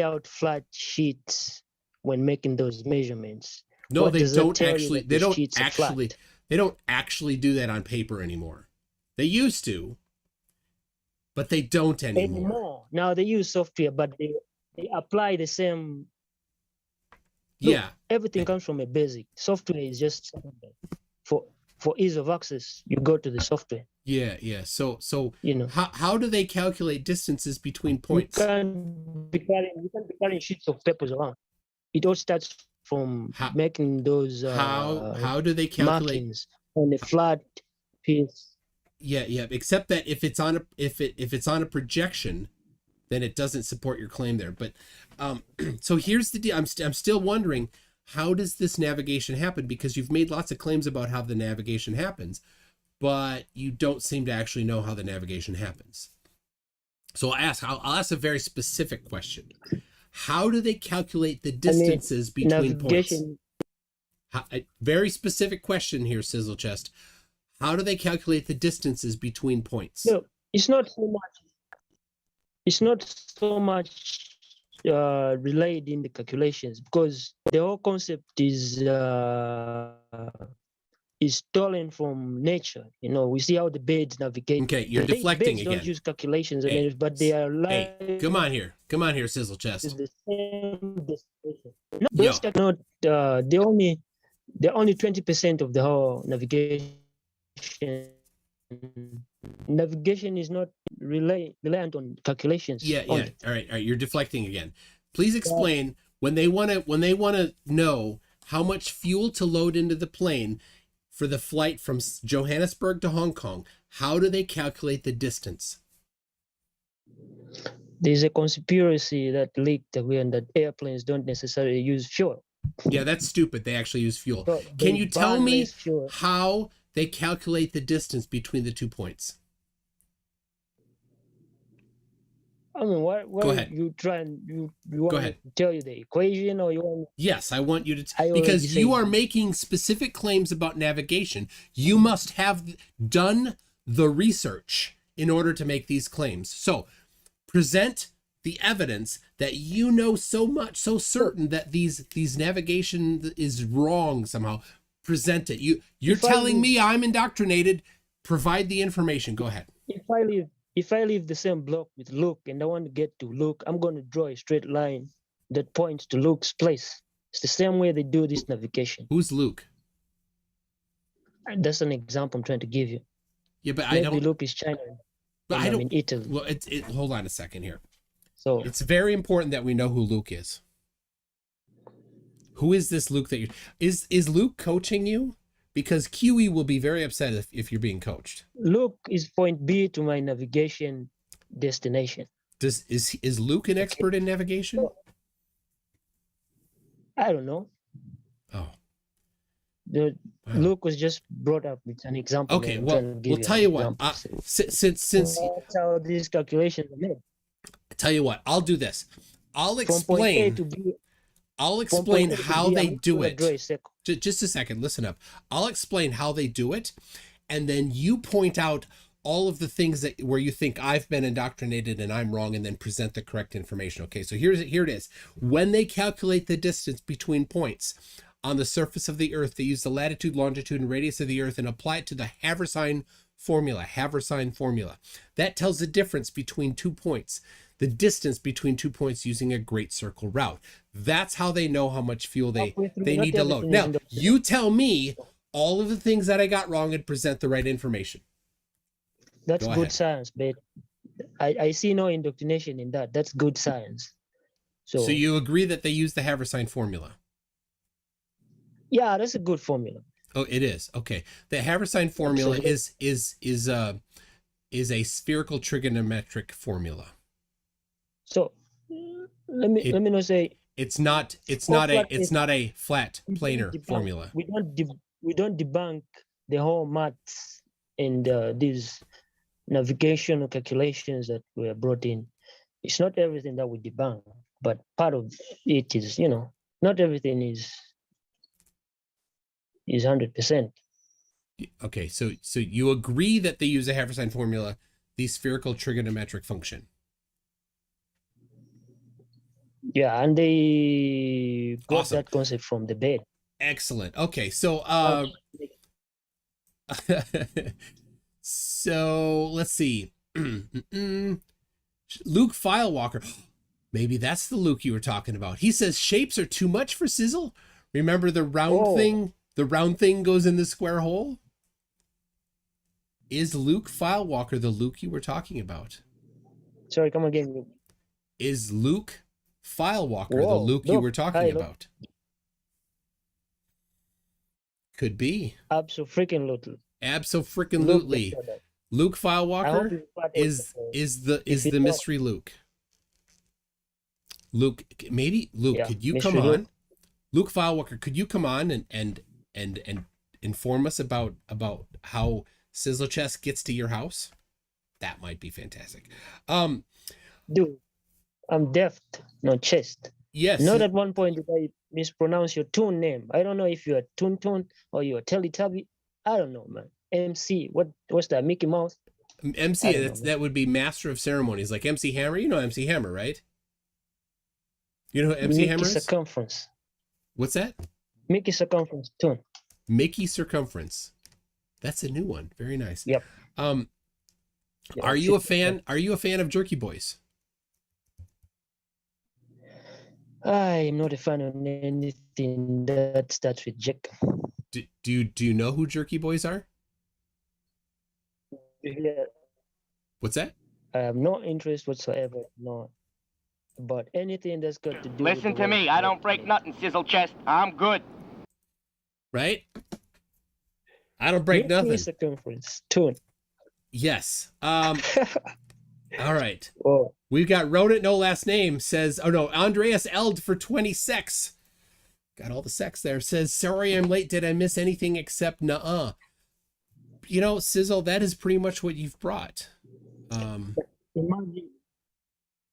out flat sheets when making those measurements. No, What they does that don't tell you actually. that They the don't sheets are actually. flat? They don't actually do that on paper anymore. They used to, but they don't anymore. Now they use software, but they apply the same. Yeah, Everything comes from a basic. Software is just for ease of access. You go to the software. yeah. So You know. how do they calculate distances between You points? can't be carrying sheets of papers around. It all starts from making those How do they calculate? markings on a flat piece. Yeah. Except that if it's on a projection, then it doesn't support your claim there. But so here's the deal. I'm still wondering, how does this navigation happen? Because you've made lots of claims about how the navigation happens, but you don't seem to actually know how the navigation happens. So I'll ask a very specific question. How do they calculate the distances between points? A very specific question here, Sizzle Chest. How do they calculate the distances between points? No, it's not so much. It's not so much relayed in the calculations because the whole concept is stolen from nature. You know, we see how the birds navigate. Okay, you're Birds deflecting don't again. use calculations, Hey, but they are Hey, come on here, Sizzle Chest. the same destination. No, those are not the only 20% of the whole navigation. Navigation is not reliant on calculations. Yeah. All right. You're deflecting again. Please explain when they want to know how much fuel to load into the plane for the flight from Johannesburg to Hong Kong. How do they calculate the distance? There's a conspiracy that leaked when that airplanes don't necessarily use fuel. Yeah, that's stupid. They actually use fuel. So Can they you tell burn me less fuel. how they calculate the distance between the 2 points? I mean, what Go ahead. you try and you want Go me ahead. to tell you the equation, or you want? Yes, I want you I to, already because you said- are making specific claims about navigation. You must have done the research in order to make these claims. So present the evidence that you know so much, so certain that these navigation is wrong somehow. Present it. You're telling me I'm indoctrinated. Provide the information. Go ahead. If I leave the same block with Luke and I want to get to Luke, I'm going to draw a straight line that points to Luke's place. It's the same way they do this navigation. Who's Luke? And that's an example I'm trying to give you. Yeah, but Maybe I don't. Luke is China. But and I I'm don't. in Italy. Well, hold on a second here. So It's very important that we know who Luke is. Who is this Luke that you is Luke coaching you? Because QE will be very upset if you're being coached. Luke is point B to my navigation destination. Is Luke an expert in navigation? I don't know. Oh. Wow. Luke was just brought up. It's an example. Okay, well, we'll tell you what. Since that's how these calculations are made. tell you what, I'll do this. I'll From point A explain. to B, I'll from point explain A to how B, they I'm do gonna it. draw a circle. Just a second, listen up. I'll explain how they do it, and then you point out all of the things that where you think I've been indoctrinated and I'm wrong, and then present the correct information. Okay, so here it is. When they calculate the distance between points on the surface of the Earth, they use the latitude, longitude, and radius of the Earth and apply it to the haversine formula. That tells the difference between 2 points, the distance between 2 points using a great circle route. That's how they know how much fuel they need to load. Now, you tell me all of the things that I got wrong and present the right information. That's Go good ahead. science, but I see no indoctrination in that. That's good science. So you agree that they use the haversine formula? Yeah, that's a good formula. Oh, it is. Okay. The haversine formula is a spherical trigonometric formula. So let me not say it's not a flat planar formula. We don't debunk the whole maths and these navigational calculations that were brought in. It's not everything that we debunk, but part of it is, not everything is 100%. Okay, so you agree that they use a haversine formula, the spherical trigonometric function. Yeah, and they got Awesome. that concept from the bed. Excellent. Okay, so so let's see. Luke Filewalker. Maybe that's the Luke you were talking about. He says shapes are too much for SIzzle. Remember the round thing? The round thing goes in the square hole? Is Luke Filewalker the Luke you were talking about? Sorry, come again. Is Luke Filewalker the Luke you were talking about? Could be. Abso-freaking-lutely. Abso-freaking-lutely. Luke Filewalker is the mystery Luke. Luke, maybe Luke, Yeah, could you mystery come on? Luke. Luke Filewalker, could you come on and inform us about how Sizzle Chest gets to your house? That might be fantastic. Dude, I'm Deft, not Chest. Yes. Not at one point did I mispronounce your Toon name. I don't know if you're Toon or you're Teletubby. I don't know, man. MC, what's that? Mickey Mouse? MC, that would be Master of Ceremonies, like MC Hammer. You know MC Hammer, right? You know who MC Mickey Hammer is? Circumference. What's that? Mickey Circumference Toon. Mickey Circumference. That's a new one. Very nice. Yep. Are you a fan? Are you a fan of Jerky Boys? I am not a fan of anything that starts with Jack. Do you know who Jerky Boys are? Yeah, What's that? I have no interest whatsoever. No. But anything that's got to do Listen with the to me. word I don't break nothing, Sizzle Chest. I'm good. Right? I don't break Mickey nothing. Circumference Toon. Yes. All right. Oh, We've got Rodent No Last Name says, oh no, Andreas Eld for 20 secs. Got all the sex there. Says, sorry I'm late. Did I miss anything except nuh-uh? You know, Sizzle, that is pretty much what you've brought.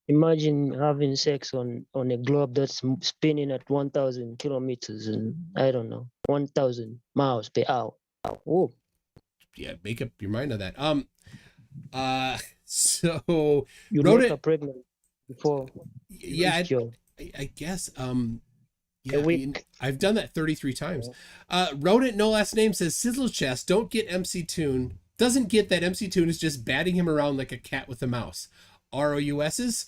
imagine having sex on a globe that's spinning at 1,000 kilometers and I don't know, 1,000 miles per hour. Oh, Yeah, make up your mind on that. So you Rodent, make her pregnant before. yeah, I guess. Yeah, A week. I've done that 33 times. Rodent No Last Name says Sizzle Chest don't get MC Toon. Doesn't get that MC Toon is just batting him around like a cat with a mouse. ROUSs?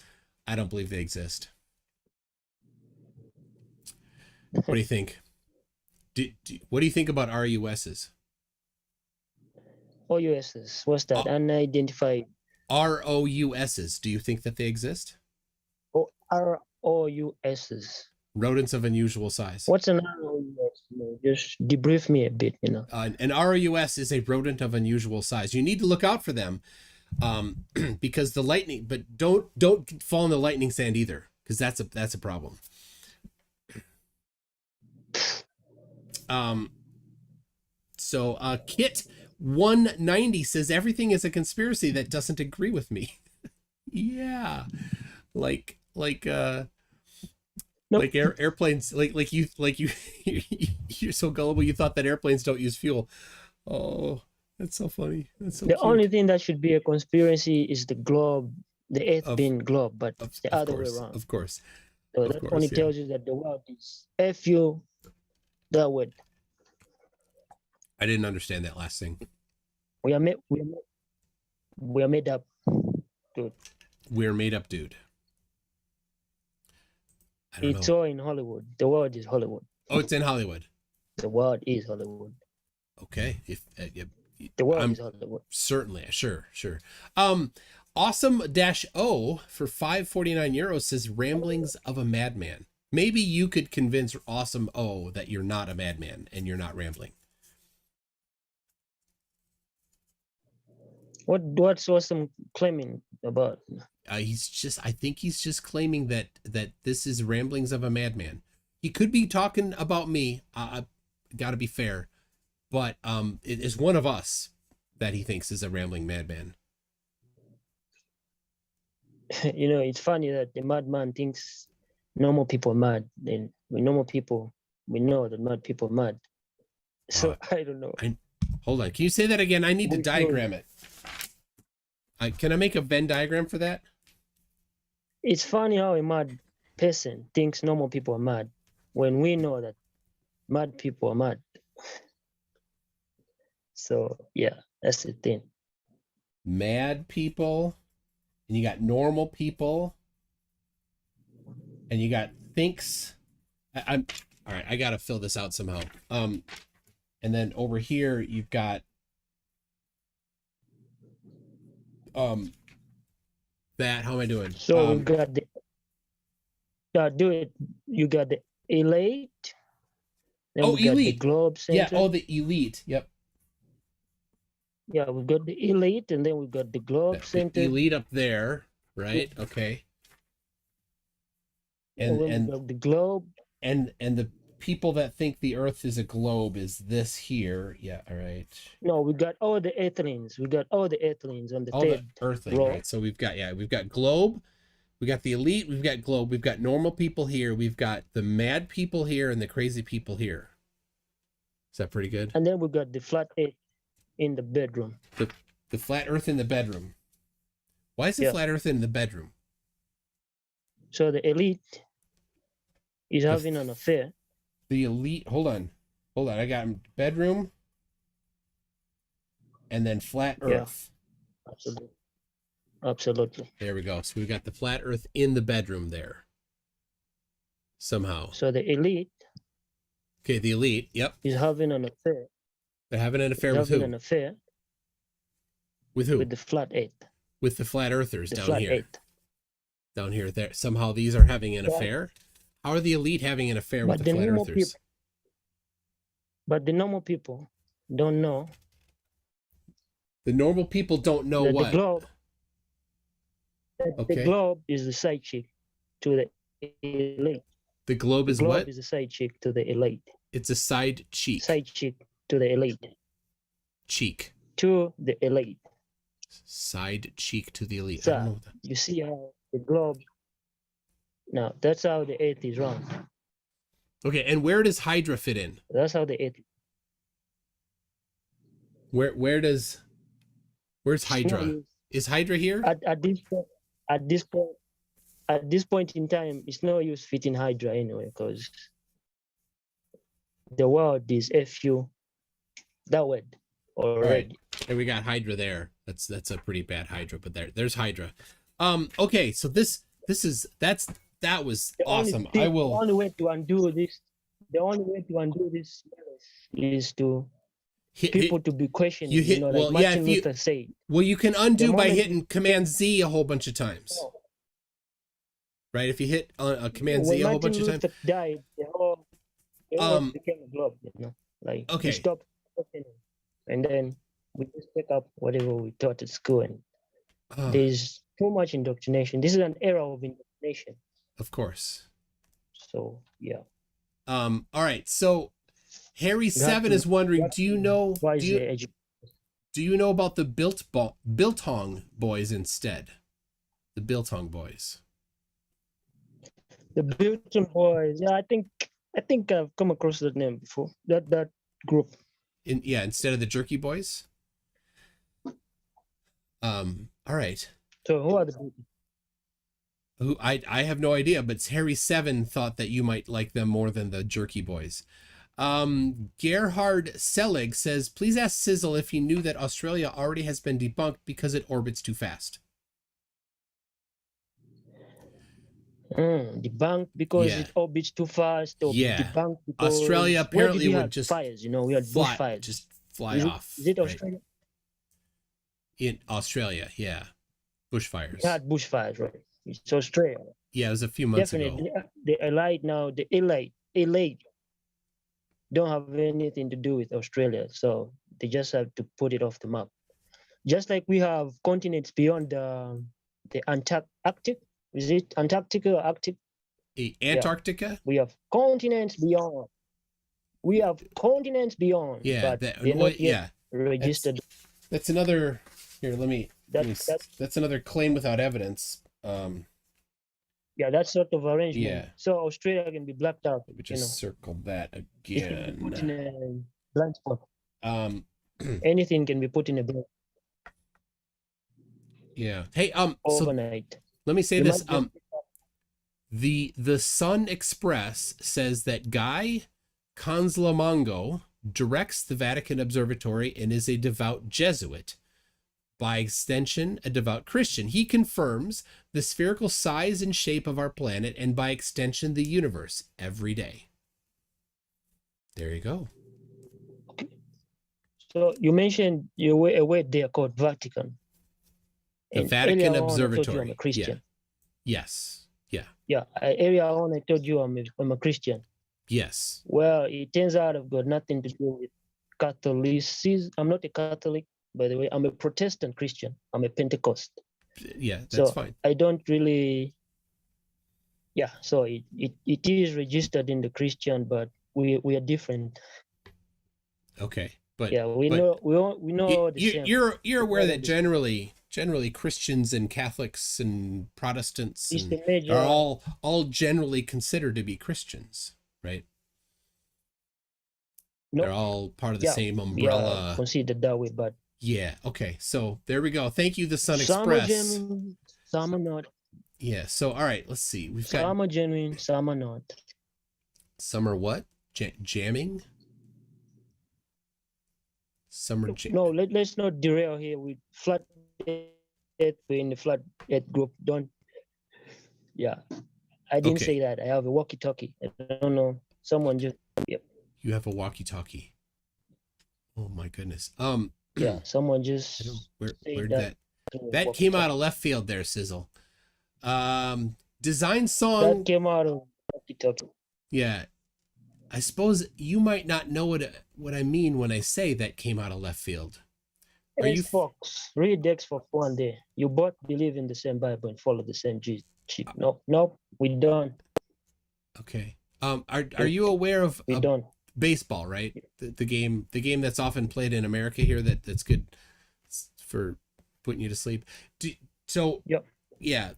I don't believe they exist. What do you think? What do you think about ROUSs? OUSs. What's that? Unidentified. ROUSs. Do you think that they exist? ROUSs. Rodents of unusual size. What's an ROUS? Just debrief me a bit, An ROUS is a rodent of unusual size. You need to look out for them because the lightning, but don't fall in the lightning sand either, because that's a problem. So Kit 190 says everything is a conspiracy that doesn't agree with me. Yeah, like airplanes, like you you're so gullible you thought that airplanes don't use fuel. Oh, that's so funny. That's so The cute. only thing that should be a conspiracy is the globe, the Earth being globe, but it's the other way around. Of course. So of that course, only yeah. tells you that the world is F-U, that word. I didn't understand that last thing. We are made up, dude. We're made up, dude. I don't It's know. all in Hollywood. The world is Hollywood. Oh, it's in Hollywood. The world is Hollywood. Okay. If The world I'm is Hollywood. certainly sure. Awesome-O for 549 euros says ramblings of a madman. Maybe you could convince Awesome O that you're not a madman and you're not rambling. What's Awesome claiming about? I think he's just claiming that this is ramblings of a madman. He could be talking about me. Gotta be fair, but it is one of us that he thinks is a rambling madman. You know, it's funny that the madman thinks normal people are mad. Then we normal people, we know that mad people are mad. So I don't know. Hold on. Can you say that again? I need to diagram it. Can I make a Venn diagram for that? It's funny how a mad person thinks normal people are mad when we know that mad people are mad. So yeah, that's the thing. Mad people, and you got normal people, and you got thinks. I'm all right. I gotta fill this out somehow. And then over here you've got that. How am I doing? So we got the do it. You got the elite. Then we got elite. the globe center. Yeah. The elite. Yep. Yeah, we got the elite, and then we got the globe center. The elite up there, right? Okay. And we got the globe. And the people that think the Earth is a globe is this here. Yeah. All right. No, we got all the earthlings. We got all the earthlings on the third earthling, row. right? So we've got globe, we got the elite, we've got globe, we've got normal people here, we've got the mad people here, and the crazy people here. Is that pretty good? And then we got the flat earth in the bedroom. The flat Earth in the bedroom. Why is the flat Earth in the bedroom? So the elite is having an affair. The elite. Hold on. I got bedroom, and then flat Earth. Yeah. Absolutely. There we go. So we got the flat Earth in the bedroom there. Somehow. So the elite. Okay, the elite. Yep. Is having an affair. They're having an affair with who? Having an affair. With who? With the flat Earth. With the flat Earthers the down flat here. Earth. Down here. There. Somehow these are having an affair. How are the elite having an affair with the flat Earthers? But the normal people don't know. The normal people don't know what? The globe is the side chick to the elite. The globe is what? The what? globe is a side chick to the elite. It's a side cheek. Side chick to the elite. Cheek. To the elite. Side cheek to the elite. So, I don't know that. you see how the globe. Now that's how the Earth is run. Okay, and where does Hydra fit in? That's how the Earth. Where's Hydra? Is Hydra here? At this point in time, it's no use fitting Hydra anyway, because the world is FU that word already. Right. And we got Hydra there. That's a pretty bad Hydra, but there's Hydra. Okay, so that was awesome. The only way to undo this is to people to be questioning. Martin Luther said. Well, you can undo by hitting Command Z a whole bunch of times. Right? If you hit a Command Z a whole bunch of times. When Martin Luther died, the whole became a globe. We stopped questioning, and then we just pick up whatever we taught at school, and there's too much indoctrination. This is an era of indoctrination. Of course. So yeah. All right. So Harry7 is wondering, do you know about the Biltong boys instead? The Biltong boys. The Biltong boys. Yeah, I think I've come across that name before. That group. Instead of the Jerky boys. All right. So who are the Who I have no idea, but Harry7 thought that you might like them more than the Jerky boys. Gerhard Selig says, please ask SIzzle if he knew that Australia already has been debunked because it orbits too fast. Debunked because it orbits too fast. Or debunked because Australia apparently would just fires. We had bushfires. Just fly off. Is it Australia? In Australia, yeah. bushfires. Not bushfires, right? It's Australia. Yeah, it was a few months Definitely, ago. the elite now, the elite don't have anything to do with Australia, so they just have to put it off the map. Just like we have continents beyond the Antarctic. Is it Antarctica or Arctic? Antarctica? Yeah. We have continents beyond. We have continents beyond. Yeah, but they're not yet registered. That's another. Here, let me. That's another claim without evidence. Yeah, that sort of arrangement. Yeah. So Australia can be blacked out. Let me just circle that It can be put in again. a blind spot. Anything can be put in a blind. Yeah. Hey, overnight. So let me say this. The Sun Express says that Guy Conslamango directs the Vatican Observatory and is a devout Jesuit. By extension, a devout Christian. He confirms the spherical size and shape of our planet and by extension, the universe every day. There you go. Okay. So you mentioned a word there called Vatican. The Vatican Observatory. I'm a Christian. Yeah. Yes. Yeah. Yeah. Earlier on, I told you I'm a Christian. Yes. Well, it turns out I've got nothing to do with Catholicism. I'm not a Catholic, by the way. I'm a Protestant Christian. I'm a Pentecost. Yeah, that's fine. I don't really. Yeah. So it is registered in the Christian, but we are different. Okay. But yeah, we know the same. You're aware that generally Christians and Catholics and Protestants are all generally considered to be Christians, right? Nope. They're all part of the same umbrella. Yeah, considered that way, but yeah. Okay, so there we go. Thank you, the Sun Express. Some are genuine, some are not. Yeah. So all right, let's see. We've got some are genuine, some are not. Some are what? Jamming. No, let's not derail here with flat earth. We're in the flat earth group. Don't. Yeah, I didn't say that. I have a walkie-talkie. I don't know. Someone just. Yep. You have a walkie-talkie. Oh my goodness. Yeah, someone just. Where did that came out of left field there, SIzzle. Design song. That came out of walkie-talkie. Yeah. I suppose you might not know what I mean when I say that came out of left field. Are you Fox? Read X for one day. You both believe in the same Bible and follow the same Jesus. No, we don't. Okay. Are you aware of we don't. Baseball, right? The game that's often played in America here that's good for putting you to sleep. Yep. Yeah,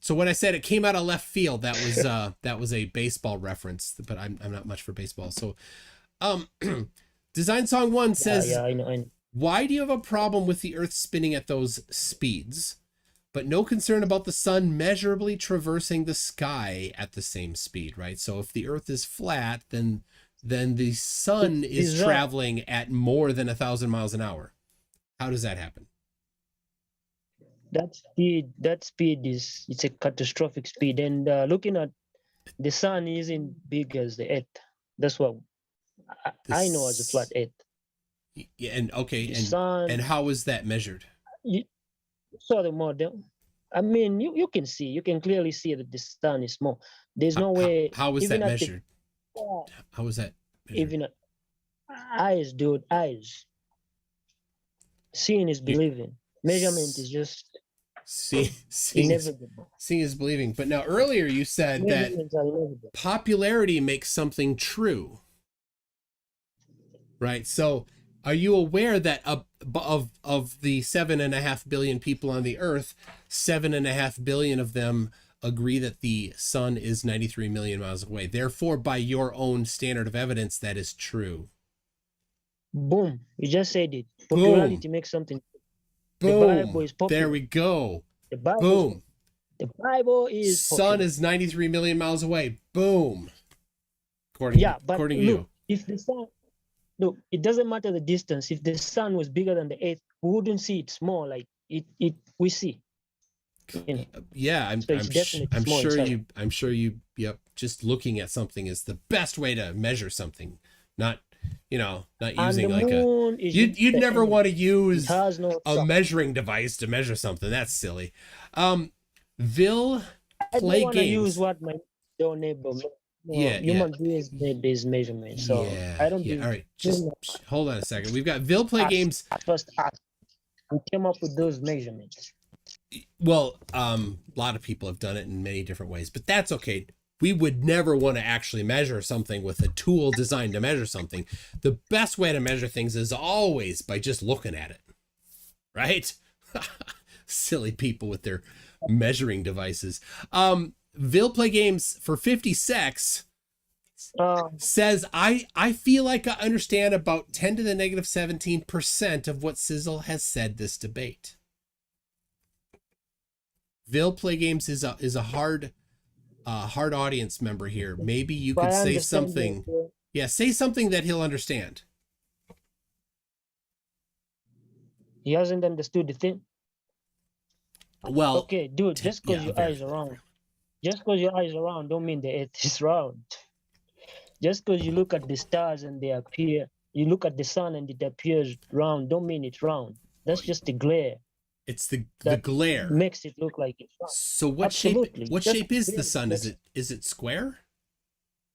so when I said it came out of left field, that was a baseball reference, but I'm not much for baseball. So Design Song 1 says, I know. Why do you have a problem with the Earth spinning at those speeds, but no concern about the sun measurably traversing the sky at the same speed, right? So if the Earth is flat, then the sun is traveling at more than 1,000 miles an hour. How does that happen? That speed is a catastrophic speed, and looking at the sun isn't big as the Earth. That's what I know as a flat Earth. Yeah, and how is that measured? You saw the model. I mean, you can clearly see that the sun is small. There's no way. How is that measured? How is that measured? Even eyes, dude, eyes. Seeing is believing. Measurement is just seeing is believing. But now earlier you said that popularity makes something true, right? So are you aware that of the 7.5 billion people on the Earth, 7.5 billion of them agree that the sun is 93 million miles away? Therefore, by your own standard of evidence, that is true. Boom! You just said it. Popularity makes something. Boom. The Bible is popular. There we go. The Bible. Boom. The Bible is sun popular. Is 93 million miles away. Boom. According to you. If the sun, look, it doesn't matter the distance. If the sun was bigger than the Earth, we wouldn't see it small like it we see. You know? Yeah, I'm sure you. Yep. Just looking at something is the best way to measure something. Not not And using the like moon is you'd the never energy. want to It use has no a sun. measuring device to measure something. That's silly. Vil I don't play want to use games. what my door neighbor made. No, Yeah, yeah. human beings made these measurements, so Yeah, I don't yeah. be. All right, just hold on a second. We've got Vil play Us, games. first us, we came up with those measurements. Well, a lot of people have done it in many different ways, but that's okay. We would never want to actually measure something with a tool designed to measure something. The best way to measure things is always by just looking at it, right? Silly people with their measuring devices. Vil play games for 50 secs says, I feel like I understand about 10 to the negative 17% of what SIzzle has said this debate. Vil play games is a hard audience member here. Maybe you could say something. Yeah, say something that he'll understand. He hasn't understood the thing. Well, okay, dude, just because your eyes are round, don't mean the earth is round. Just because you look at the stars and they appear, you look at the sun and it appears round, don't mean it's round. That's just the glare. It's the glare makes it look like it's round. So what Absolutely. shape is the sun? Is it square?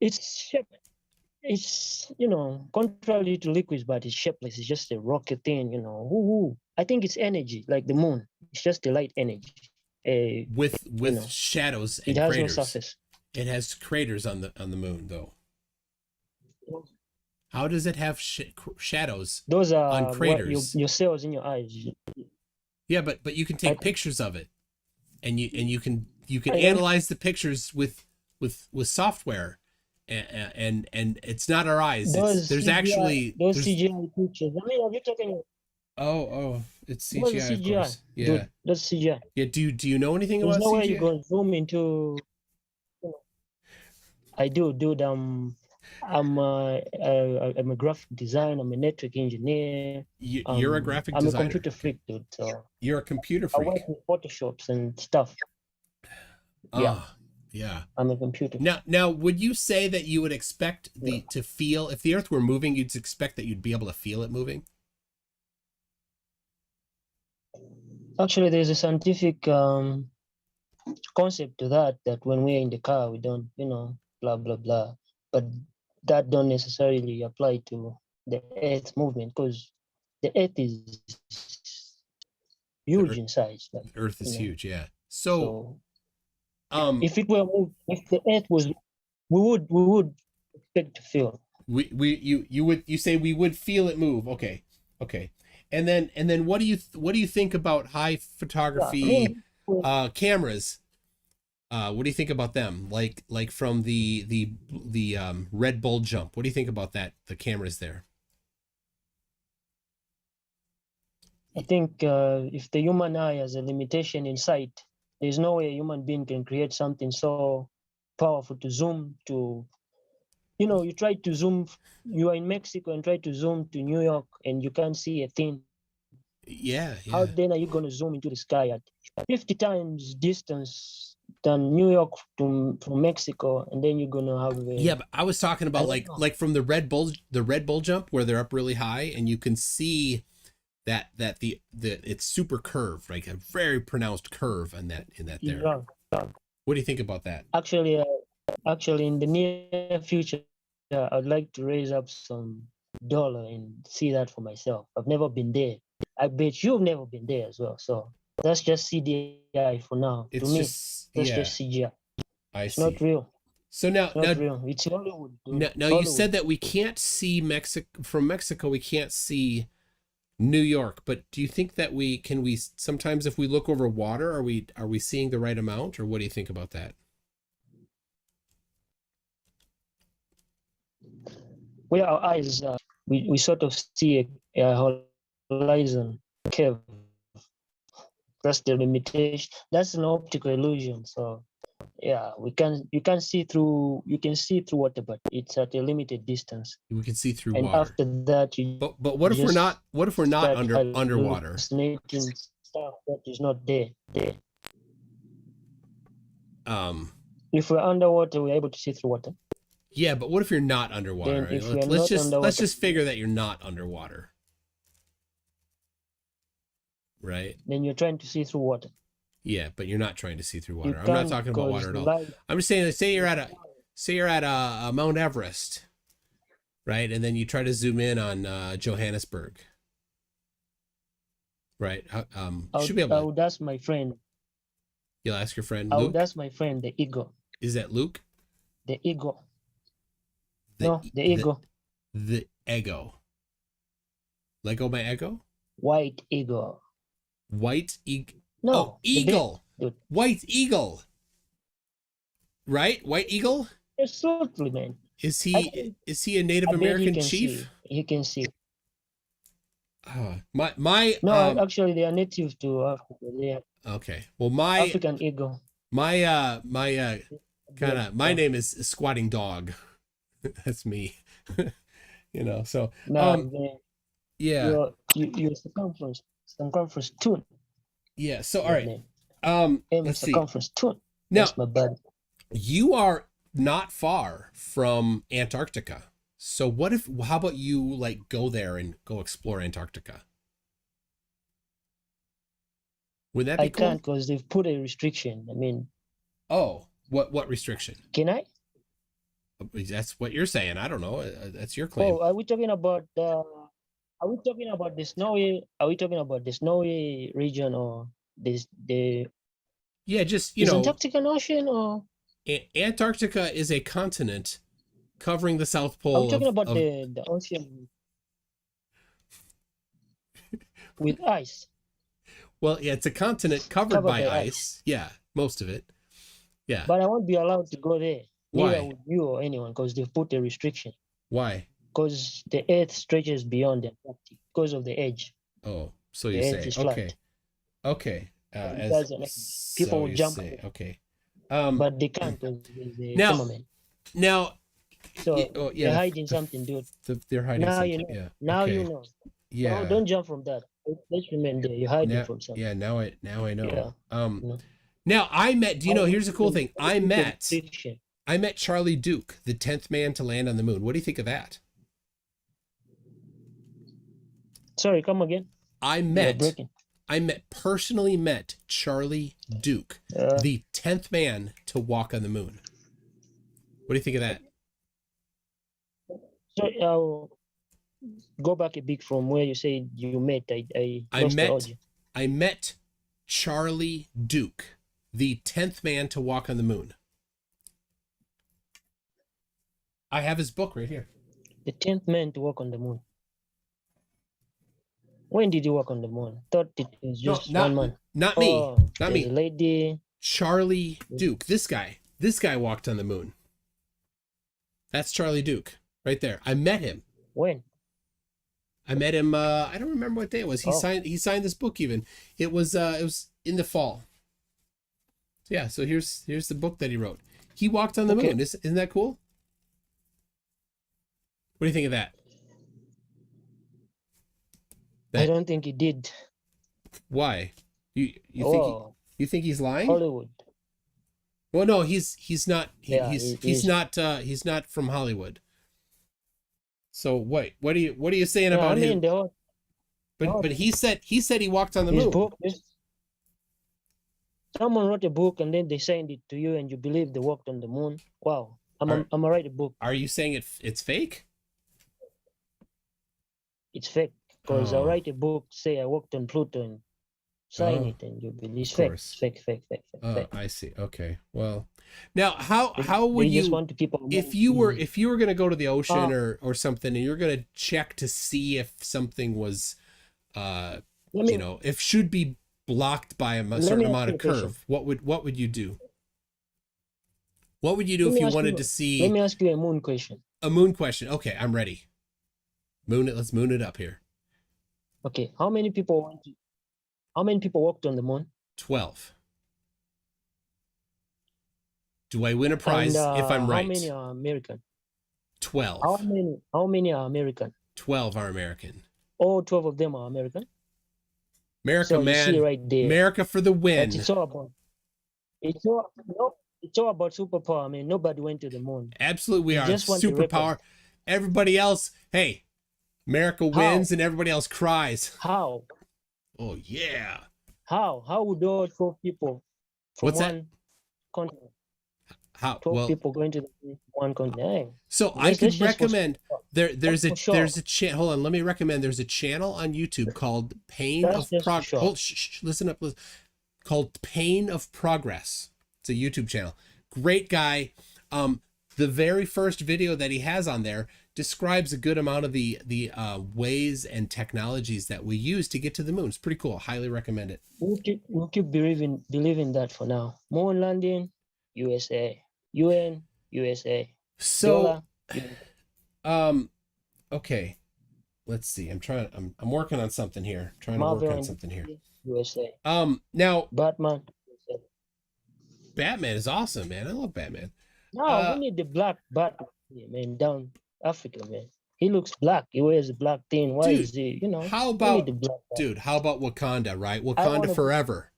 It's shape. It's contrary to liquids, but it's shapeless. It's just a rocky thing. Woo-woo. I think it's energy, like the moon. It's just the light energy. With shadows and it has craters. No surface. It has craters on the moon, though. How does it have shadows? Those are on craters. Your cells in your eyes. Yeah, but you can take pictures of it, and you can analyze the pictures with software, and it's not our eyes. There's CGI pictures. I mean, are you talking? Oh, it's CGI, of course. Yeah, dude, that's CGI. Yeah. Do you know anything about CGI? There's no way you go zoom into. I do, dude. I'm a graphic designer. I'm a network engineer. You're a graphic designer. I'm a computer freak, dude. So you're a computer freak. I work with Photoshops and stuff. Yeah. I'm a computer. Now, would you say that you would expect to feel, if the Earth were moving, you'd expect that you'd be able to feel it moving? Actually, there's a scientific concept to that when we're in the car, we don't, blah blah blah. But that don't necessarily apply to the Earth movement, because the Earth is huge in size. The Earth is huge, yeah. So if it were moved, if the Earth was, we would expect to feel. You say we would feel it move. Okay. And then what do you think about high photography cameras? What do you think about them? Like from the Red Bull jump. What do you think about that? The cameras there. I think if the human eye has a limitation in sight, there's no way a human being can create something so powerful to zoom to. You try to zoom. You are in Mexico and try to zoom to New York, and you can't see a thing. Yeah. How then are you going to zoom into the sky at 50 times distance than New York from Mexico, and then you're gonna have but I was talking about like from the Red Bull jump, where they're up really high and you can see that the it's super curved, like a very pronounced curve in that there. Yeah. What do you think about that? Actually, in the near future, I'd like to raise up some dollar and see that for myself. I've never been there. I bet you've never been there as well. So that's just CGI for now. It's to me, just CGI. It's not real. So now, real. It's Hollywood. Now you said that we can't see from Mexico. We can't see New York, but do you think that we sometimes, if we look over water, are we seeing the right amount, or what do you think about that? Well, our eyes, we sort of see a horizon curve. That's the limitation. That's an optical illusion. So yeah, you can see through water, but it's at a limited distance. We can see through and water. After that, but what if we're not underwater? Stuff that is not there. If we're underwater, we're able to see through water. Yeah, but what if you're not underwater? Then if Let's you're not just underwater, let's just figure that you're not underwater. Right? then you're trying to see through water. Yeah, but you're not trying to see through You water. I'm not can't, talking about water at all. light, I'm just saying, say you're at a Mount Everest, right? And then you try to zoom in on Johannesburg, right? Should be able. I would ask my friend. You'll ask your friend I Luke. would ask my friend the eagle. Is that Luke? The eagle. No, the eagle. The ego. Lego my ego? White eagle. White eagle. No, Oh, eagle. dude. White eagle. Right? White eagle? Absolutely, man. Is he a Native I bet American can chief? See. You can see. My No, actually, they are native to Africa. They are okay. Well, my African eagle. my my name is Squatting Dog. That's me. You know, so No, yeah. your circumference tune. Yeah, so all right. Let's see. Circumference tune. Now, that's my bad. You are not far from Antarctica. So how about you like go there and go explore Antarctica? Would that be cool? I can't because they've put a restriction. I mean, oh, what restriction? Can I? That's what you're saying. I don't know. That's your claim. Oh, are we talking about the snowy? Are we talking about the snowy region or the? Yeah, just Antarctica an ocean or? Antarctica is a continent covering the South Pole. I'm talking about the ocean with ice. Well, yeah, it's a continent covered by ice. Yeah, most of it. Yeah. But I won't be allowed to go there. Why? Neither would you or anyone, because they've put a restriction. Why? Because the Earth stretches beyond the Antarctic because of the edge. Oh, so you say. Okay. Okay. People will jump. Okay. But they can't because there's a firmament. Now. So they're hiding something, dude. They're hiding something. You know. Yeah. Now okay. you know. Yeah. No, don't jump from that. Let's remember there. You're hiding from something. Yeah. Now I know. Yeah. Now I met. Do you know? Here's a cool thing. I met Charlie Duke, the 10th man to land on the moon. What do you think of that? Sorry, come again. Personally met Charlie Duke, the 10th man to walk on the moon. What do you think of that? So I'll go back a bit from where you said you met. I met Charlie Duke, the 10th man to walk on the moon. I have his book right here. The 10th man to walk on the moon. When did you walk on the moon? Thought it was just 1 month. Not me. Not me. Lady. Charlie Duke. This guy walked on the moon. That's Charlie Duke right there. I met him. When? I met him. I don't remember what day it was. He signed this book even. It was in the fall. Yeah. So here's the book that he wrote. He walked on the moon. Isn't that cool? What do you think of that? I don't think he did. Why? You think he's lying? Hollywood. Well, no, he's not. He's not from Hollywood. So what are you saying about him? But he said he walked on the moon. Book, someone wrote a book and then they signed it to you and you believe they walked on the moon. Wow. I'm gonna write a book. Are you saying it's fake? It's fake because I write a book, say I walked on Pluto and sign it, and you believe it's fake. Fake. I see. Okay. Well, now how would you just want to keep if you were going to go to the ocean or something and you're going to check to see if something was if should be blocked by a certain amount of curve, what would you do? What would you do if you wanted to see? Let me ask you a moon question. A moon question. Okay, I'm ready. Let's moon it up here. Okay, how many people walked on the moon? 12. Do I win a prize if I'm right? How many are American? 12. How many are American? 12 are American. All 12 of them are American. America, so man. You see right there, America for the win. it's all about. It's all about superpower. I mean, nobody went to the moon. Absolutely, we You are just want the record. superpower. Everybody else, hey, America wins and everybody else cries. How? Oh yeah. How would all 12 people from What's that? one continent? How? 12 Well, people going to one continent. Hey, so I could recommend there's a sure. channel. Hold on, let me recommend. There's a channel on YouTube called Pain That's of just Progress. sure. Hold, listen up. Called Pain of Progress. It's a YouTube channel. Great guy. The very first video that he has on there describes a good amount of the ways and technologies that we use to get to the moon. It's pretty cool. Highly recommend it. We'll keep believing that for now. Moon landing, USA. UN, USA. So, Dollar, okay. Let's see. I'm working on something here. USA. Now Batman. USA. Batman is awesome, man. I love Batman. No, we need the black Batman, man, down Africa, man. He looks black. He wears a black thing. Why Dude, is he, you know? How we about need the black dude? How about Wakanda? Right, I Wakanda wanna- forever.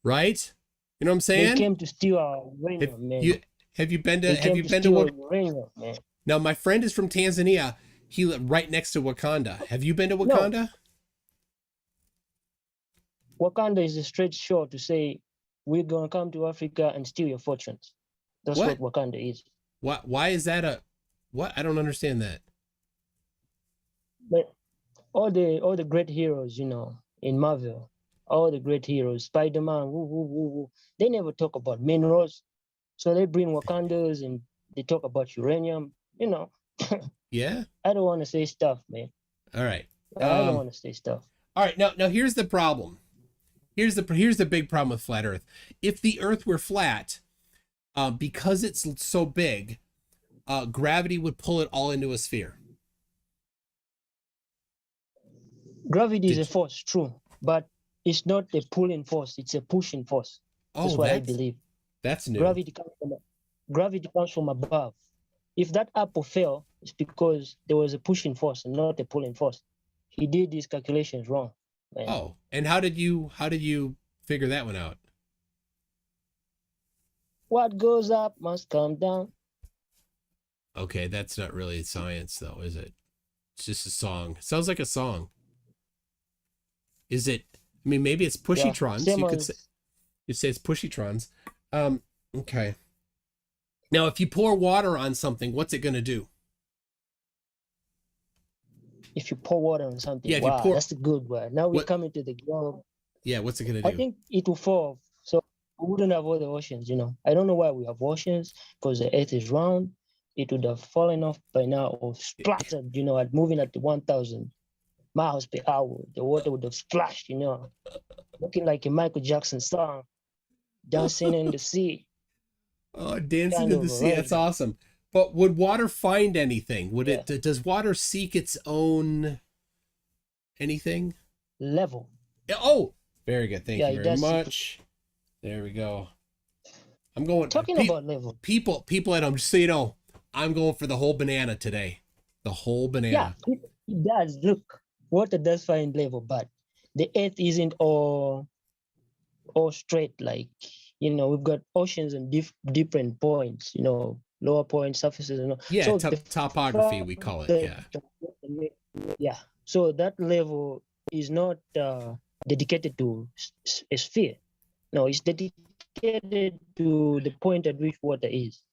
Right? You know what I'm They saying? came to steal our uranium, man. Have you been to They have came you to been steal to our Wakanda? uranium, man. Now my friend is from Tanzania. He lived right next to Wakanda. Have you been to Wakanda? Wakanda is a straight shot to say we're gonna come to Africa and steal your fortunes. That's what Wakanda is. Why is that what? I don't understand that. But all the great heroes, you know, in Marvel, all the great heroes, Spider-Man, they never talk about minerals. So they bring Wakandas and they talk about uranium, you know. Yeah. I don't want to say stuff, man. All right. I don't want to say stuff. All right. Now here's the problem. Here's the big problem with flat Earth. If the Earth were flat, because it's so big, gravity would pull it all into a sphere. Gravity is a force, true, but it's not a pulling force; it's a pushing force. That's what I believe. That's new. Gravity comes from above. If that apple fell, it's because there was a pushing force and not a pulling force. He did these calculations wrong. Man. Oh, and how did you figure that one out? What goes up must come down. Okay, that's not really science though, is it? It's just a song. It sounds like a song. Is it? I mean, maybe it's pushytrons. Yeah, you'd say it's pushytrons. Okay. Now, if you pour water on something, what's it going to do? If you pour water on something, yeah, wow, that's a good word. Now we're coming to the globe. Yeah, what's it going to do? I think it will fall. So we wouldn't have all the oceans, you know. I don't know why we have oceans, because the earth is round. It would have fallen off by now or splattered, you know, at moving at 1,000 miles per hour. The water would have splashed, you know, looking like a Michael Jackson song, dancing in the sea. Oh, dancing in the sea. That's awesome. But would water find anything? Would it? Does water seek its own anything? Level. Oh, very good. Thank you very much. There we go. I'm going. Talking about level. People at home, just so you know, I'm going for the whole banana today. The whole banana. Yeah, it does. Look, water does find level, but the earth isn't all straight. Like, you know, we've got oceans and different points, you know, lower points, surfaces, and all. Yeah, so topography, we call it. Yeah. Yeah. So that level is not dedicated to a sphere. No, it's dedicated to the point at which water is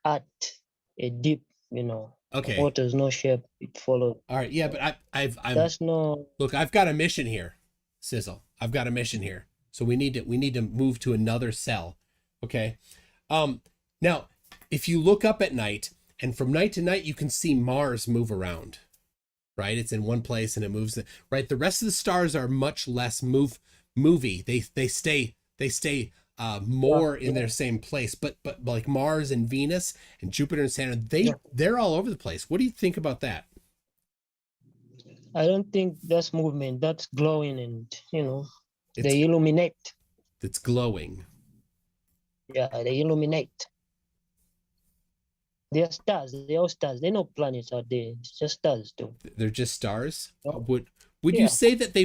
at a deep, you know. Okay. Water's no shape; it follows. All right. Yeah, but Look, I've got a mission here, SIzzle. I've got a mission here. So we need to move to another cell. Okay. Now, if you look up at night, and from night to night, you can see Mars move around. Right? It's in one place and it moves. Right. The rest of the stars are much less movie. They stay more in their same place. But like Mars and Venus and Jupiter and Saturn, they're all over the place. What do you think about that? I don't think that's movement. That's glowing, and you know, they illuminate. It's glowing. Yeah, they illuminate. They're stars. They're all stars. They're no planets out there. It's just stars, too. They're just stars? Oh. Would you say that they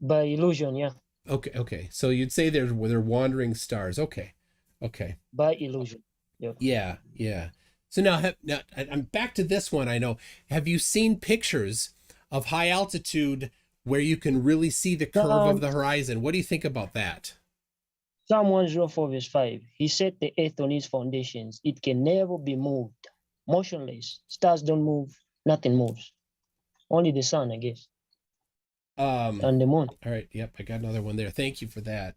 By illusion, yeah. Okay, okay. So you'd say they're wandering stars. Okay, okay. By illusion. Yeah. Yeah, yeah. So now I'm back to this one. I know. Have you seen pictures of high altitude where you can really see the curve of the horizon? What do you think about that? Psalm 104 verse 5. He set the earth on its foundations. It can never be moved. Motionless. Stars don't move. Nothing moves. Only the sun, I guess. And the moon. All right. Yep. I got another one there. Thank you for that.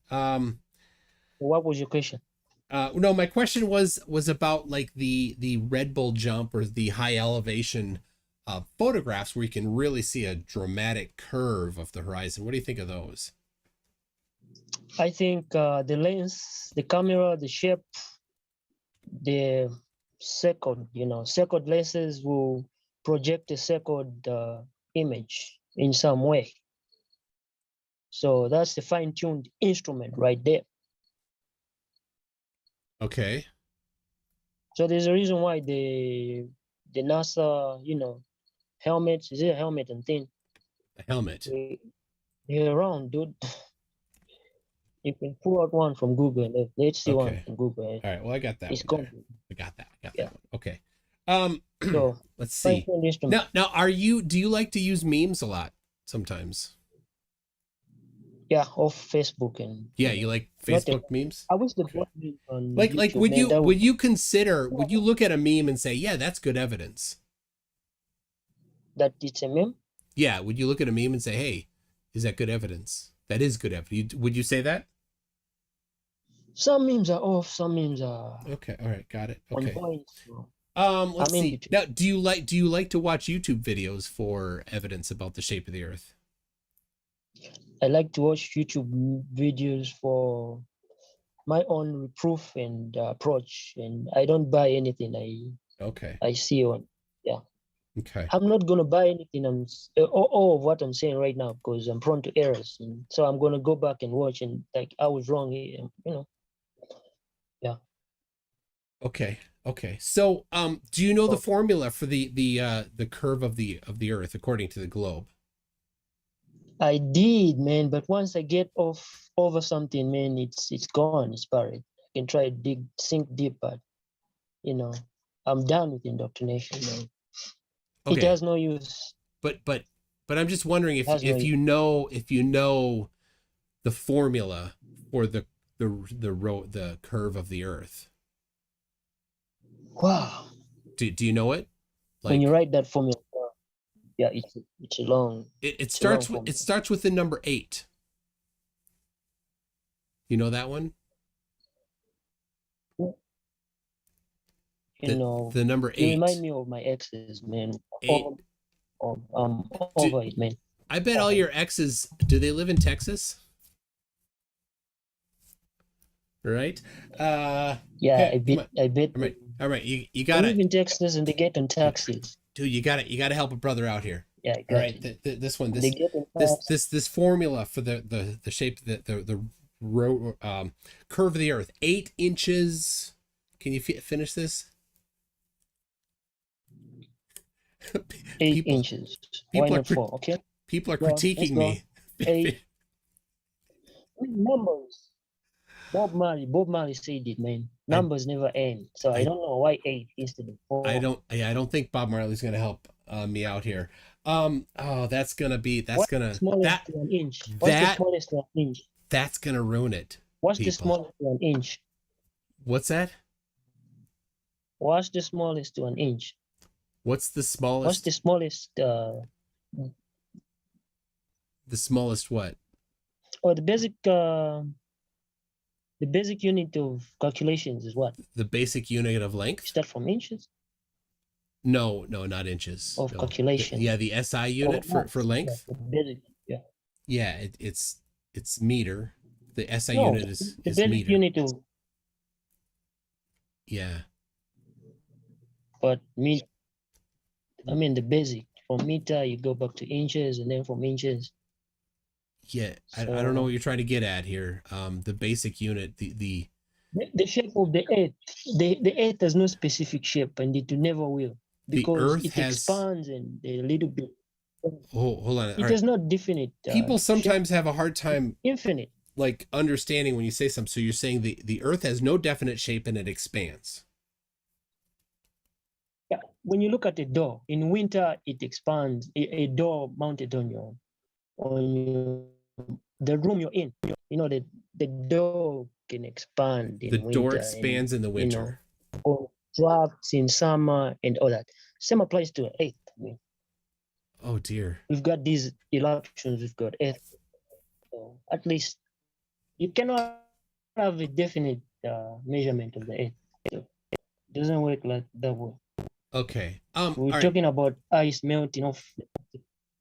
What was your question? No, my question was about like the Red Bull jump or the high elevation photographs where you can really see a dramatic curve of the horizon. What do you think of those? I think the lens, the camera, the shape, the second lenses will project a second image in some way. So that's the fine-tuned instrument right there. Okay. So there's a reason why the NASA, helmets, is it a helmet and thing? A helmet. They're around, dude. You can pull out one from Google. Let's see one from Google. All right. Well, I got that. It's one gone. I got that. Yeah. That one. Okay. So Let's see. instrument. Now, do you like to use memes a lot sometimes? Yeah, off Facebook and Yeah, you like Facebook memes? I wish the on like YouTube, would you consider, would you look at a meme and say, yeah, that's good evidence? That it's a meme? Yeah, would you look at a meme and say, hey, is that good evidence? That is good evidence. Would you say that? Some memes are off, some memes are okay. All right, got it. Okay. on point. So. Let's see. Now, do you like to watch YouTube videos for evidence about the shape of the Earth? I like to watch YouTube videos for my own proof and approach, and I don't buy anything I see on. Yeah. Okay. I'm not gonna buy anything. All of what I'm saying right now because I'm prone to errors, and so I'm gonna go back and watch and like I was wrong here. Yeah. Okay. Okay. So, do you know the formula for the curve of the Earth according to the globe? I did, man, but once I get over something, man, it's gone, it's buried. I can try to sink deep, but I'm done with indoctrination, man. Okay. It has no use. But I'm just wondering if you know the formula for the curve of the Earth. Wow. Do you know it? Like, when you write that formula, yeah, it's a long. It starts with the number 8. You know that one? The number 8. You remind me of my exes, man. 8. Over it, man. I bet all your exes, do they live in Texas? Right? Yeah, hey, I bet. All right. You got it. Live in Texas and they get on taxes. Dude, you got to help a brother out here. Yeah, all right. This one, this formula for the shape, the curve of the Earth, 8 inches. Can you finish this? 8 inches. Why not 4? Okay. People are critiquing me. 8 numbers. Bob Marley said it, man. Numbers never end. So I don't know why 8 instead of 4. I don't think Bob Marley's gonna help me out here. That's gonna What's the smallest to an inch? What's the smallest to an inch? That's gonna ruin it. What's the smallest to an inch? What's that? What's the smallest to an inch? What's the smallest? What's the smallest? The smallest what? Or the basic unit of calculations is what? The basic unit of length? Is that from inches? No, not inches. Of calculation. The SI unit for length. Yeah, basic, yeah. Yeah, it's meter. The SI unit is the basic meter. Unit of. Yeah. But the basic. From meter, you go back to inches, and then from inches. Yeah, I don't know what you're trying to get at here. The basic unit, the shape of the Earth. The Earth has no specific shape, and it never will, because it expands and a little bit. Oh, hold on. All It right. is not definite. People Shape, sometimes have a hard time infinite. like understanding when you say something. So you're saying the Earth has no definite shape and it expands. Yeah. When you look at a door in winter, it expands. A door mounted on the room you're in. The door can expand The in door winter expands in the winter. or drafts in summer and all that. Same applies to Earth. I mean, Oh dear. we've got these eruptions. We've got Earth. So at least you cannot have a definite measurement of the Earth. So it doesn't work like that way. Okay. We're All right. talking about ice melting off.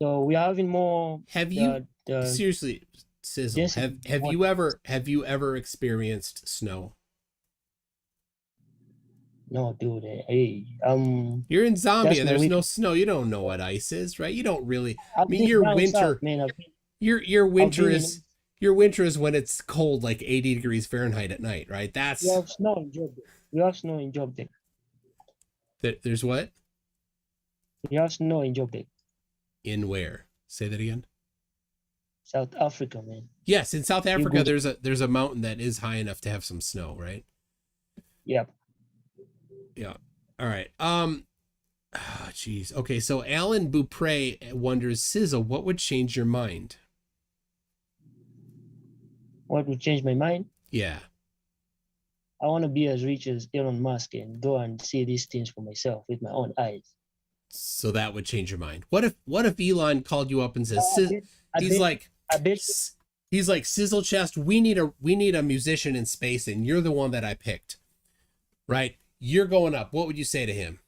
So we are having more. Have you the seriously, Sizzle? density Have of you ever experienced snow? No, dude. Hey, You're in that's Zambia. my There's week. no snow. You don't know what ice is, right? You don't really. I I've mean, been your down south, winter, man. your winter been in- is your winter is when it's cold, like 80 degrees Fahrenheit at night, right? We That's have snow in Joburg. We have snow in Joburg. there's what We have snow in Joburg, in where? Say that again. South Africa, man. Yes, in South Africa, go- there's a mountain that is high enough to have some snow, right? Yeah. Yeah. All right. Jeez. Okay. So Alan Beaupre wonders, Sizzle, what would change your mind? What would change my mind? Yeah. I want to be as rich as Elon Musk and go and see these things for myself with my own eyes. So that would change your mind. What if Elon called you up and says, he's like, Sizzle Chest, we need a musician in space, and you're the one that I picked, right? You're going up. What would you say to him?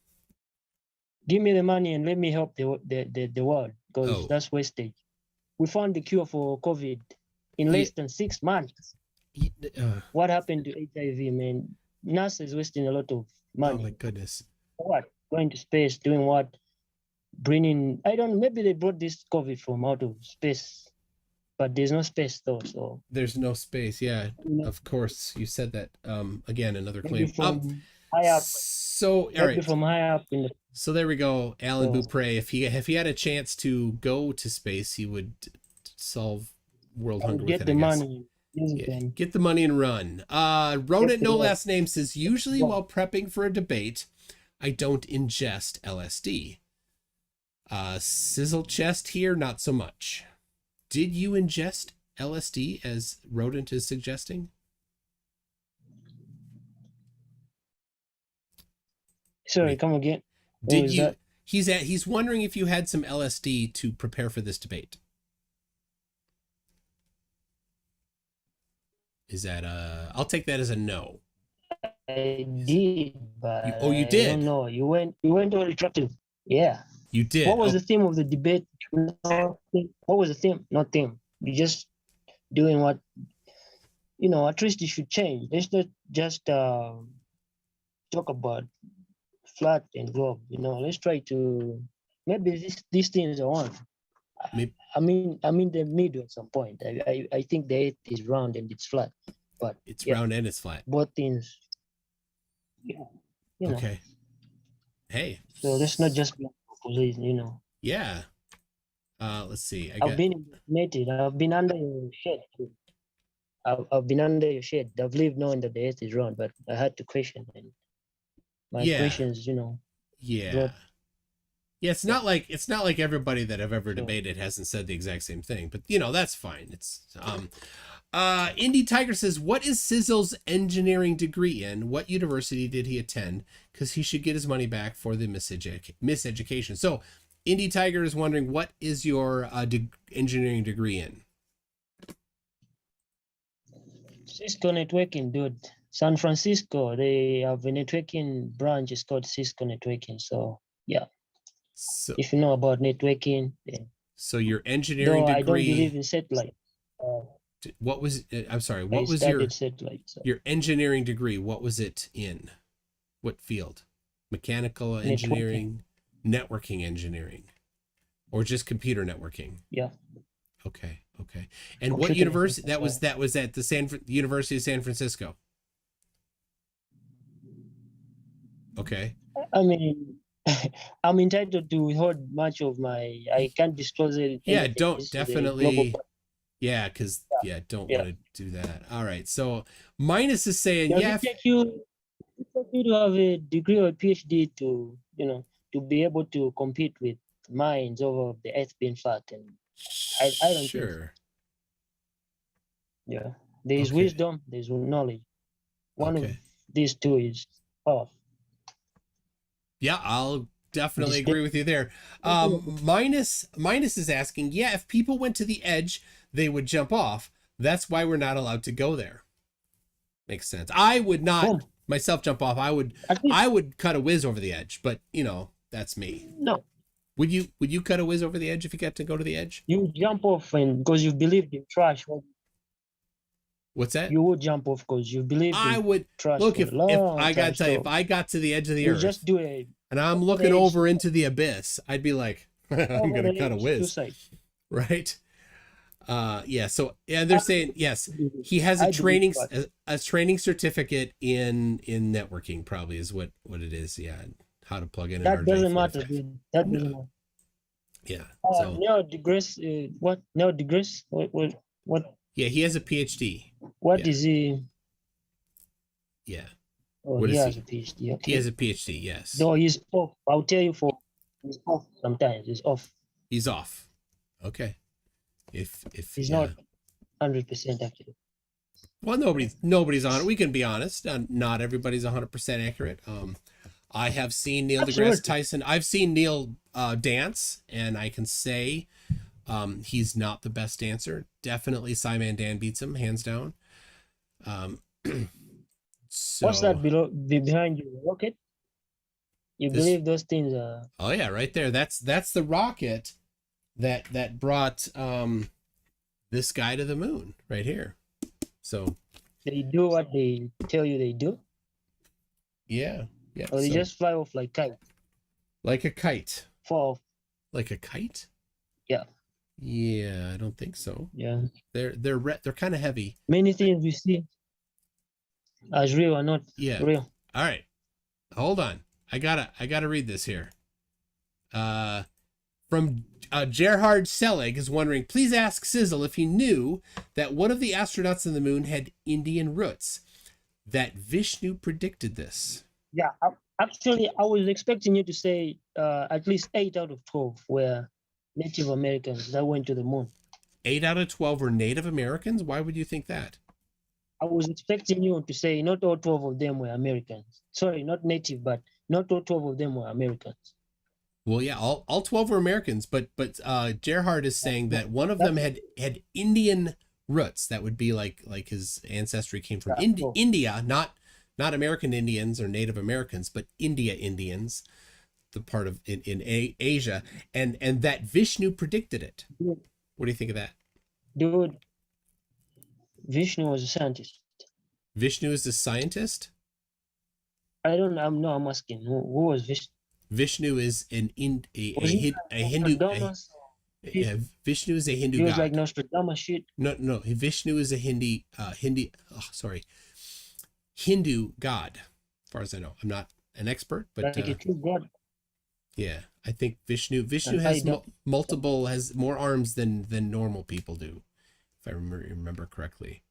Give me the money and let me help the world, because Oh. that's wastage. We found the cure for COVID in less than 6 months. What happened to HIV, man? NASA is wasting a lot of money. Oh my goodness. What? Going to space, doing what? Bringing, I don't know, maybe they brought this COVID from out of space, but there's no space though. So There's no space. Yeah, of course. You said that. Again, another maybe claim. from high up. So, all Maybe right. from high up in the. So there we go. Alan Yeah. Beaupre. If he had a chance to go to space, he would solve world hunger Get with the it, I guess. money. Use it Yeah, and get the money and run. Rodent the no money. last name says, usually Yeah. while prepping for a debate, I don't ingest LSD. Sizzle Chest here, not so much. Did you ingest LSD as Rodent is suggesting? Sorry, Wait. come again. What Did was you? that? He's wondering if you had some LSD to prepare for this debate. Is that I'll take that as a no. I did, but you I did? don't know. You went all retroactive. Yeah. You did. What was Oh, the theme of the debate? What was the theme? Not theme. You just doing what, at least you should change. Let's not just talk about flat and globe. Let's try to, maybe these things are on. Maybe- I'm in the middle at some point. I think the earth is round and it's flat, but it's yeah, round and it's flat. both things. Yeah. Okay. Hey. So let's not just be opposite. Yeah. Let's see. I've been indoctrinated. I've been under your shade. Too. I've been under your shade. I've lived knowing that the earth is round, but I had to question and my Yeah. questions, Yeah. But- Yeah, it's not like everybody that I've ever Sure. debated hasn't said the exact same thing, but that's fine. It's Indie Tiger says, what is Sizzle's engineering degree in? What university did he attend? Because he should get his money back for the miseducation. So Indie Tiger is wondering, what is your engineering degree in? Cisco networking, dude. San Francisco, they have a networking branch. It's called Cisco networking. So yeah, So, if you know about networking, then so your engineering though I don't degree, believe in satellite. what was, I'm sorry, I what was your studied satellite. So. engineering degree? What was it in? What field? Mechanical engineering, networking engineering, or just computer networking? Yeah. Okay. And what Computer university? networking, That was at the University of San Francisco. Okay. I mean, I'm entitled to withhold much of my. I can't disclose it. Yeah, anything. don't This is a global. definitely. Yeah, because don't Yeah. want to do that. All right. So Minus is saying, Does yeah, it take you to have a degree or a PhD to, to be able to compete with minds over the earth being flat? And I don't think so. sure. Yeah. There is Okay. wisdom, there is knowledge. One of Okay. these two is off. Yeah, I'll definitely Just- agree with you there. Minus is asking, yeah, if people went to the edge, they would jump off. That's why we're not allowed to go there. Makes sense. I would not Oh. myself jump off. I would At least- I would cut a whiz over the edge, but that's me. No, Would you cut a whiz over the edge if you got to go to the edge? you jump off and because you believed in trash. What's that? You would jump off because you believed I in would trash. look for if a long I got time, to so if I got to the edge of the you earth just do a and I'm looking edge. over into the abyss, I'd be like, I'm gonna cut a whiz, suicide. right? Yeah. So they're saying yes. He has I a believe a training certificate in networking, probably is what it is. Yeah, how to plug in an That doesn't RJ45. matter, dude. That doesn't matter. Yeah. Now digress. What? Now digress. What? Yeah, he has a PhD. What Yeah. is he? Yeah, Oh, What he is has he? a PhD. Okay. he has a PhD. Yes, No, he's off. I'll tell you he's off sometimes. He's off. he's off. Okay. If He's yeah. not 100% actually. Well, nobody's on it. We can be honest. Not everybody's 100% accurate. I have seen Neil deGrasse Absolutely. Tyson. I've seen Neil dance, and I can say he's not the best dancer. Definitely Simon Dan beats him, hands down. So, What's that behind you? Rocket? You This- believe those things are? Oh yeah, right there. That's the rocket that brought this guy to the moon right here. So They do what they tell you they do, yeah. or they So, just fly off like kite, like a kite. fall off. Like a kite? Yeah. Yeah, I don't think so. Yeah. They're kind of heavy. Many things we see as real are not Yeah. real. All right. Hold on. I gotta read this here. From Gerhard Selig is wondering, please ask SIzzle if he knew that one of the astronauts on the moon had Indian roots. That Vishnu predicted this. Yeah. Actually, I was expecting you to say at least 8 out of 12 were Native Americans that went to the moon. 8 out of 12 were Native Americans? Why would you think that? I was expecting you to say not all 12 of them were Americans. Sorry, not native, but not all 12 of them were Americans. Well, yeah, all 12 were Americans, but Gerhard is saying that one of them had Indian roots. That would be like his ancestry came from India, not American Indians or Native Americans, but India Indians, the part of in Asia, and that Vishnu predicted it. What do you think of that? Dude, Vishnu was a scientist. Vishnu is the scientist? I don't know. I'm asking. Who was Vishnu? Vishnu is a Hindu. Nostradamus? Vishnu is a Hindu He was god. like Nostradamus shit. No. Vishnu is a Hindu god, as far as I know. I'm not an expert, but Like a true god. yeah, I think Vishnu And has I don't- has more arms than normal people do, if I remember correctly.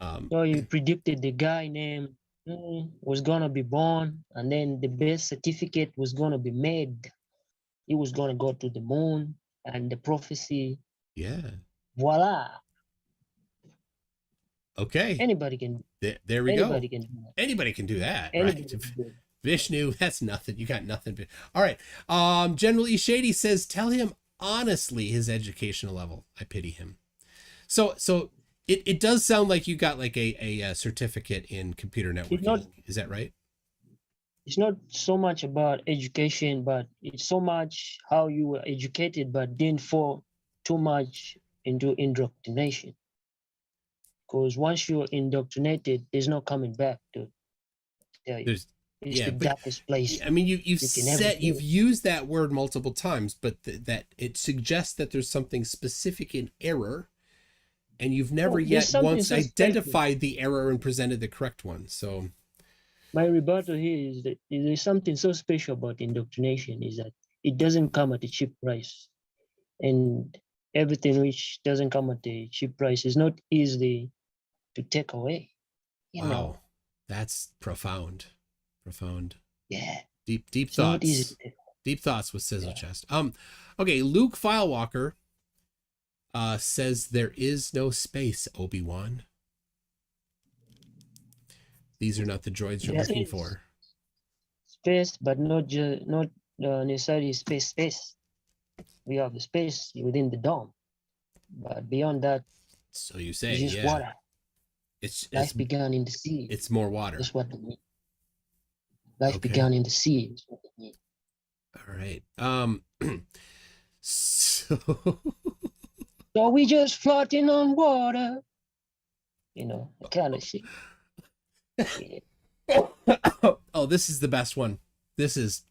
So he predicted the guy named was gonna be born, and then the birth certificate was gonna be made. He was gonna go to the moon, and the prophecy, Yeah. voila! Okay. Anybody can. There we Anybody go. can do that. Anybody can do that, Anybody right? can do it. Vishnu, that's nothing. You got nothing. All right. General E. Shady says, tell him honestly his educational level. I pity him. So it does sound like you got like a certificate in computer networking. not- Is that right? It's not so much about education, but it's so much how you were educated, but didn't fall too much into indoctrination. Because once you're indoctrinated, there's no coming back, dude. Tell you. There's, It's yeah, the but- darkest place. I mean, you've can never said do you've it. used that word multiple times, but that it suggests that there's something specific in error, and you've never Oh, there's yet something once so special. identified the error and presented the correct one. So My rebuttal here is that there's something so special about indoctrination is that it doesn't come at a cheap price. And everything which doesn't come at a cheap price is not easy to take away. You Wow. know. That's profound. Profound. Yeah. Deep It's not easy thoughts. to take. Deep thoughts with Sizzle Yeah. Chest. Okay, Luke Filewalker says there is no space, Obi-Wan. These are not the droids you're There looking is for. space, but not necessarily space. We have the space within the dome, but beyond that, So you say, it's just yeah. water. It's Life began in the sea. it's more water. That's what they mean. Life Okay. began in the sea. That's what they mean. All right. So So we just floating on water. You know, kind of shit. Yeah. oh, this is the best one. This is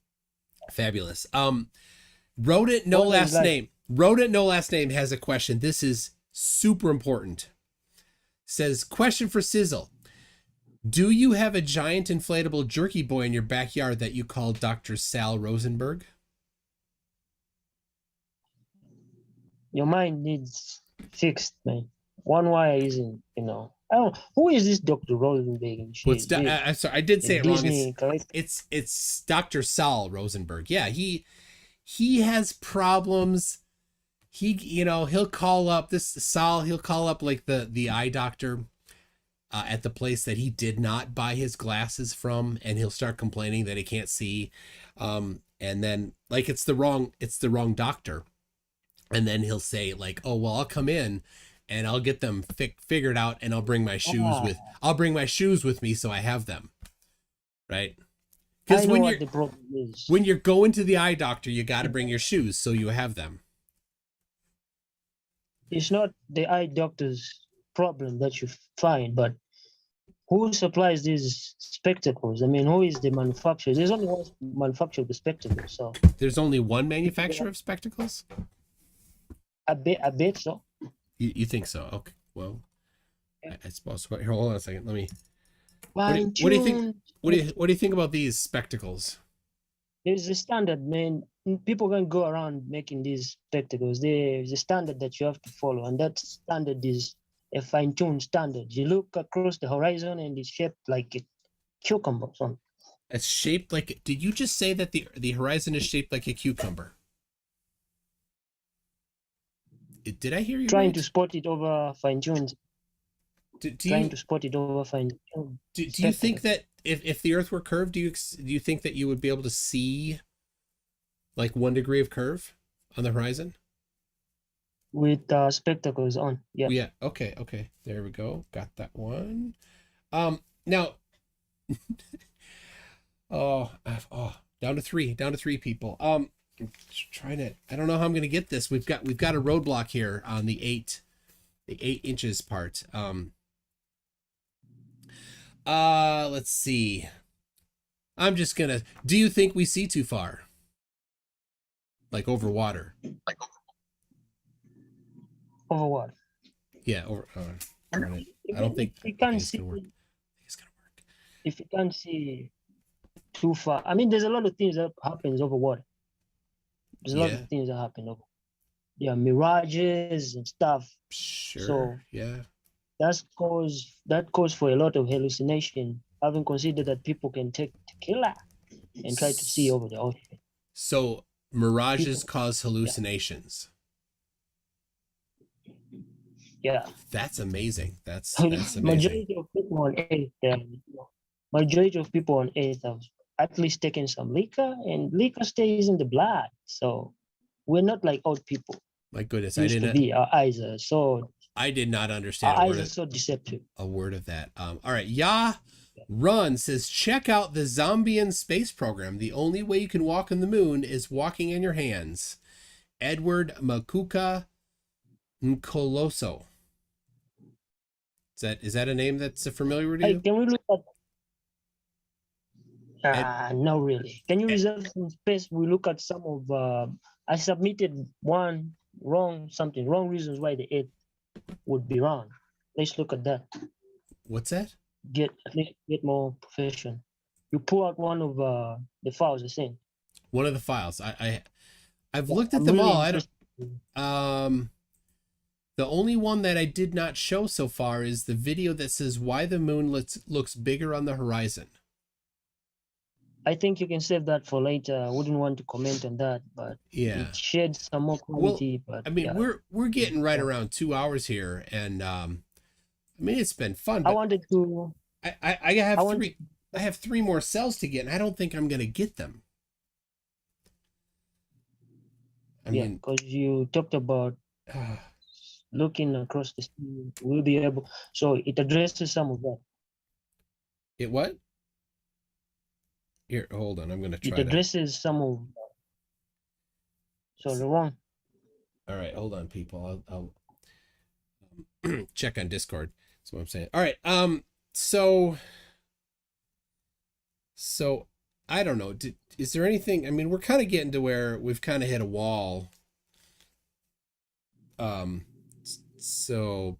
fabulous. Wrote it no What is last that? name. Wrote it no last name has a question. This is super important. Says, question for Sizzle. Do you have a giant inflatable jerky boy in your backyard that you call Dr. Sal Rosenberg? Your mind needs fixed, man. One wire isn't, you know. I don't. Who is this Dr. Rosenberg? And shit? What's I'm sorry, I did say it wrong. Disney, correct? It's Dr. Sal Rosenberg. Yeah, he has problems. He'll call up he'll call up like the eye doctor at the place that he did not buy his glasses from, and he'll start complaining that he can't see. And then like it's the wrong doctor. And then he'll say like, "Oh, well, I'll come in and I'll get them figured out, and I'll bring my shoes with me so I have them." Right? Because the problem is. when you're going to the eye doctor, you got to bring your shoes so you have them. It's not the eye doctor's problem that you find, but who supplies these spectacles? I mean, who is the manufacturer? There's only one manufacturer of the spectacles, so There's only one manufacturer of spectacles? I bet so. You think so? Okay. Well, I suppose. Here, hold on a second. Let me. What do you Fine-tuned. think? What do you think about these spectacles? There's a standard, man. People can go around making these spectacles. There's a standard that you have to follow, and that standard is a fine-tuned standard. You look across the horizon, and it's shaped like a cucumber. So It's shaped like. Did you just say that the horizon is shaped like a cucumber? Did I hear you? trying right? to spot it over fine-tuned. Do Trying you to spot it over fine-tuned. do you think that if the Earth were curved, do you think that you would be able to see like 1 degree of curve on the horizon? With spectacles on, yeah. Yeah. Okay. There we go. Got that one. Now. Down to three people. I'm trying to. I don't know how I'm gonna get this. We've got a roadblock here on the 8 inches part. Let's see. I'm just gonna. Do you think we see too far? Like over water? Over what? Yeah. Over. I don't think. You can't it's see. gonna work. I think it's gonna work. If you can't see too far, I mean, there's a lot of things that happens over water. There's a lot Yeah. of things that happen over. Yeah, mirages and stuff. Sure. So- yeah. That cause for a lot of hallucination. Having considered that people can take tequila and try to see over the ocean. So mirages People- cause hallucinations. Yeah. That's amazing. That's amazing. Majority of people on Earth have at least taken some liquor, and liquor stays in the blood. So we're not like old people My goodness, used to be. Our eyes are so I did not our understand eyes are so deceptive. a word of that. All right, Run says, check out the Zombian space program. The only way you can walk on the moon is walking in your hands. Edward Makuka Nkoloso. Is that a name that's familiar to Hey, you? can we look at? No, really. Can you reserve some space? We look at some of. I submitted wrong reasons why the Earth would be wrong. Let's look at that. What's that? Get more profession. You pull out one of the files I sent. One of the files. I've looked at I'm them really all. I interested. don't. The only one that I did not show so far is the video that says why the moon looks bigger on the horizon. I think you can save that for later. I wouldn't want to comment on that, but Yeah. it sheds some more quality. But I mean, yeah. we're getting right around 2 hours here, and I mean, it's been fun. But I wanted to. I have three more cells to get, and I don't think I'm gonna get them. I mean, because you talked about looking across the sea, we'll be able. So it addresses some of that. it what? Here, hold on. I'm gonna try. It addresses some of. So the wrong. All right, hold on, people. I'll check on Discord. That's what I'm saying. All right. So I don't know. Is there anything? I mean, we're kind of getting to where we've kind of hit a wall. So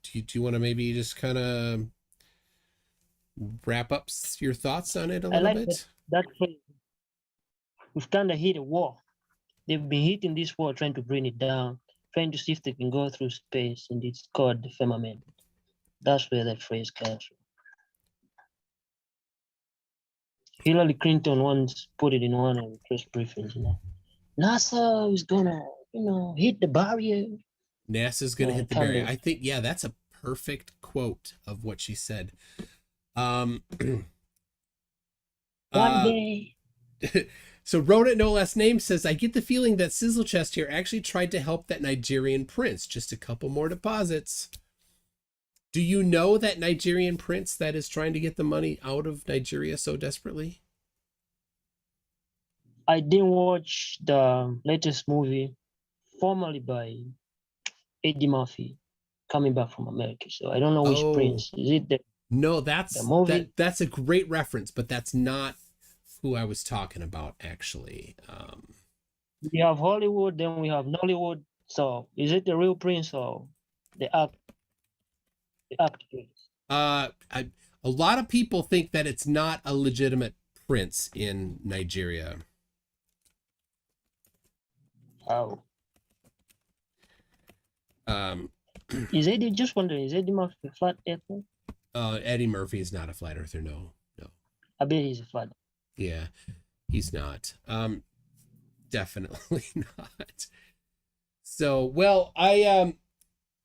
do you want to maybe just kind of wrap up your thoughts on it a little bit? That phrase. We've kind of hit a wall. They've been hitting this wall, trying to bring it down, trying to see if they can go through space, and it's called the firmament. That's where that phrase comes from. Hillary Clinton once put it in one of the press briefings, NASA is gonna, hit the barrier. NASA's gonna hit the barrier. I think, yeah, that's a perfect quote of what she said. One day. So Rhoda, no last name, says, I get the feeling that Sizzle Chest here actually tried to help that Nigerian prince. Just a couple more deposits. Do you know that Nigerian prince that is trying to get the money out of Nigeria so desperately? I didn't watch the latest movie, formerly by Eddie Murphy, Coming Back from America. So I don't know which prince. Is it the No, that's the movie? That's a great reference, but that's not who I was talking about, actually. We have Hollywood, then we have Nollywood. So is it the real prince or the actor prince? A lot of people think that it's not a legitimate prince in Nigeria. Oh. Is Eddie, just wondering, is Eddie Murphy a flat earther? Eddie Murphy is not a flat earther, no. I bet he's a flat. Yeah, he's not. Definitely not. So, well, I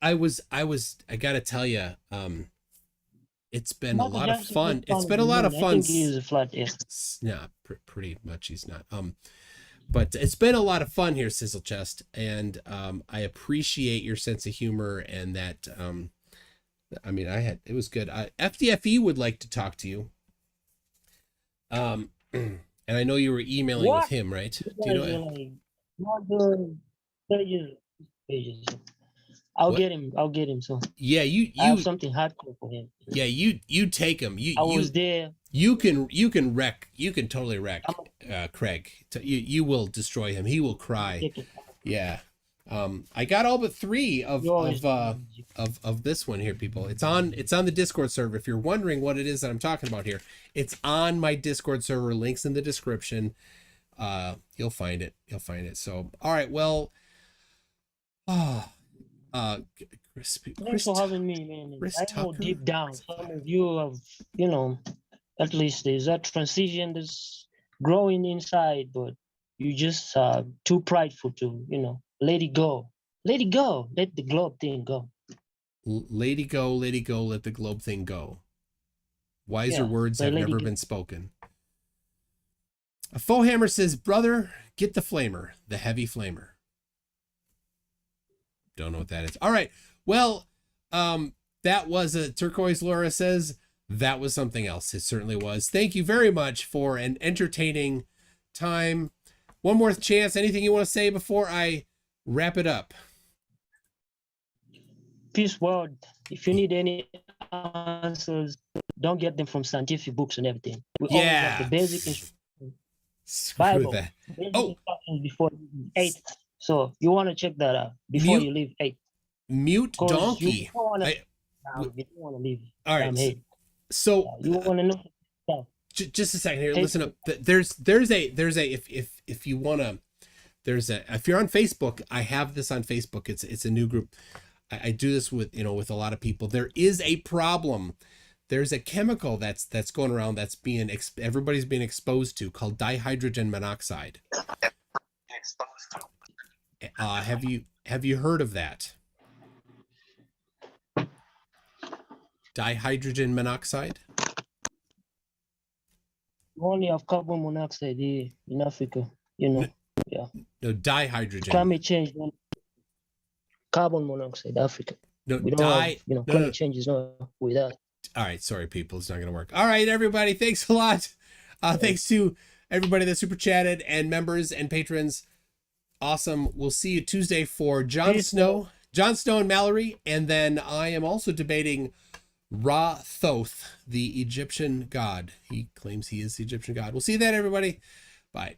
gotta tell you, it's been a lot of fun. It's been a lot of fun. I think he is a flat earther. Yeah, pretty much he's not. But it's been a lot of fun here, Sizzle Chest, and I appreciate your sense of humor and that. I mean, it was good. FDFE would like to talk to you. And I know you were emailing with him, right? Do you know? I'll get him soon. Yeah, I have something hardcore for him. Yeah, you take him. I was there. You can totally wreck Craig. You will destroy him. He will cry. Yeah. I got all but 3 of this one here, people. It's on the Discord server. If you're wondering what it is that I'm talking about here, it's on my Discord server. Links in the description. You'll find it. So, all right. Well, Chris, thanks for having me, man. I know deep down, some of you have, at least there's that transition that's growing inside, but you just too prideful to, let it go. Let it go. Let the globe thing go. Lady go, let the globe thing go. Wiser words have never been spoken. A faux hammer says, brother, get the flamer, the heavy flamer. Don't know what that is. All right. Well, that was a Turquoise Laura says that was something else. It certainly was. Thank you very much for an entertaining time. One more chance. Anything you want to say before I wrap it up? Peace world. If you need any answers, don't get them from scientific books and everything. We always have the basic instructions. Bible. That. Basic instructions before 8. So you want to check that out before you leave 8. Mute donkey. You don't want to leave. All right. You want to know stuff. just a second here. Hey. Listen up. There's a if you wanna, if you're on Facebook, I have this on Facebook. It's a new group. I do this with with a lot of people. There is a problem. There's a chemical that's going around that's everybody's being exposed to, called dihydrogen monoxide. Have you heard of that? Dihydrogen monoxide? We only have carbon monoxide here in Africa, Yeah. No, dihydrogen. Climate change. Carbon monoxide, Africa. No, We don't have, climate change is not with us. All right, sorry, people. It's not going to work. All right, everybody. Thanks a lot. Thanks to everybody that super chatted and members and patrons. Awesome. We'll see you Tuesday for Jon Snow and Mallory. And then I am also debating Ra Thoth, the Egyptian god. He claims he is the Egyptian god. We'll see you then, everybody. Bye.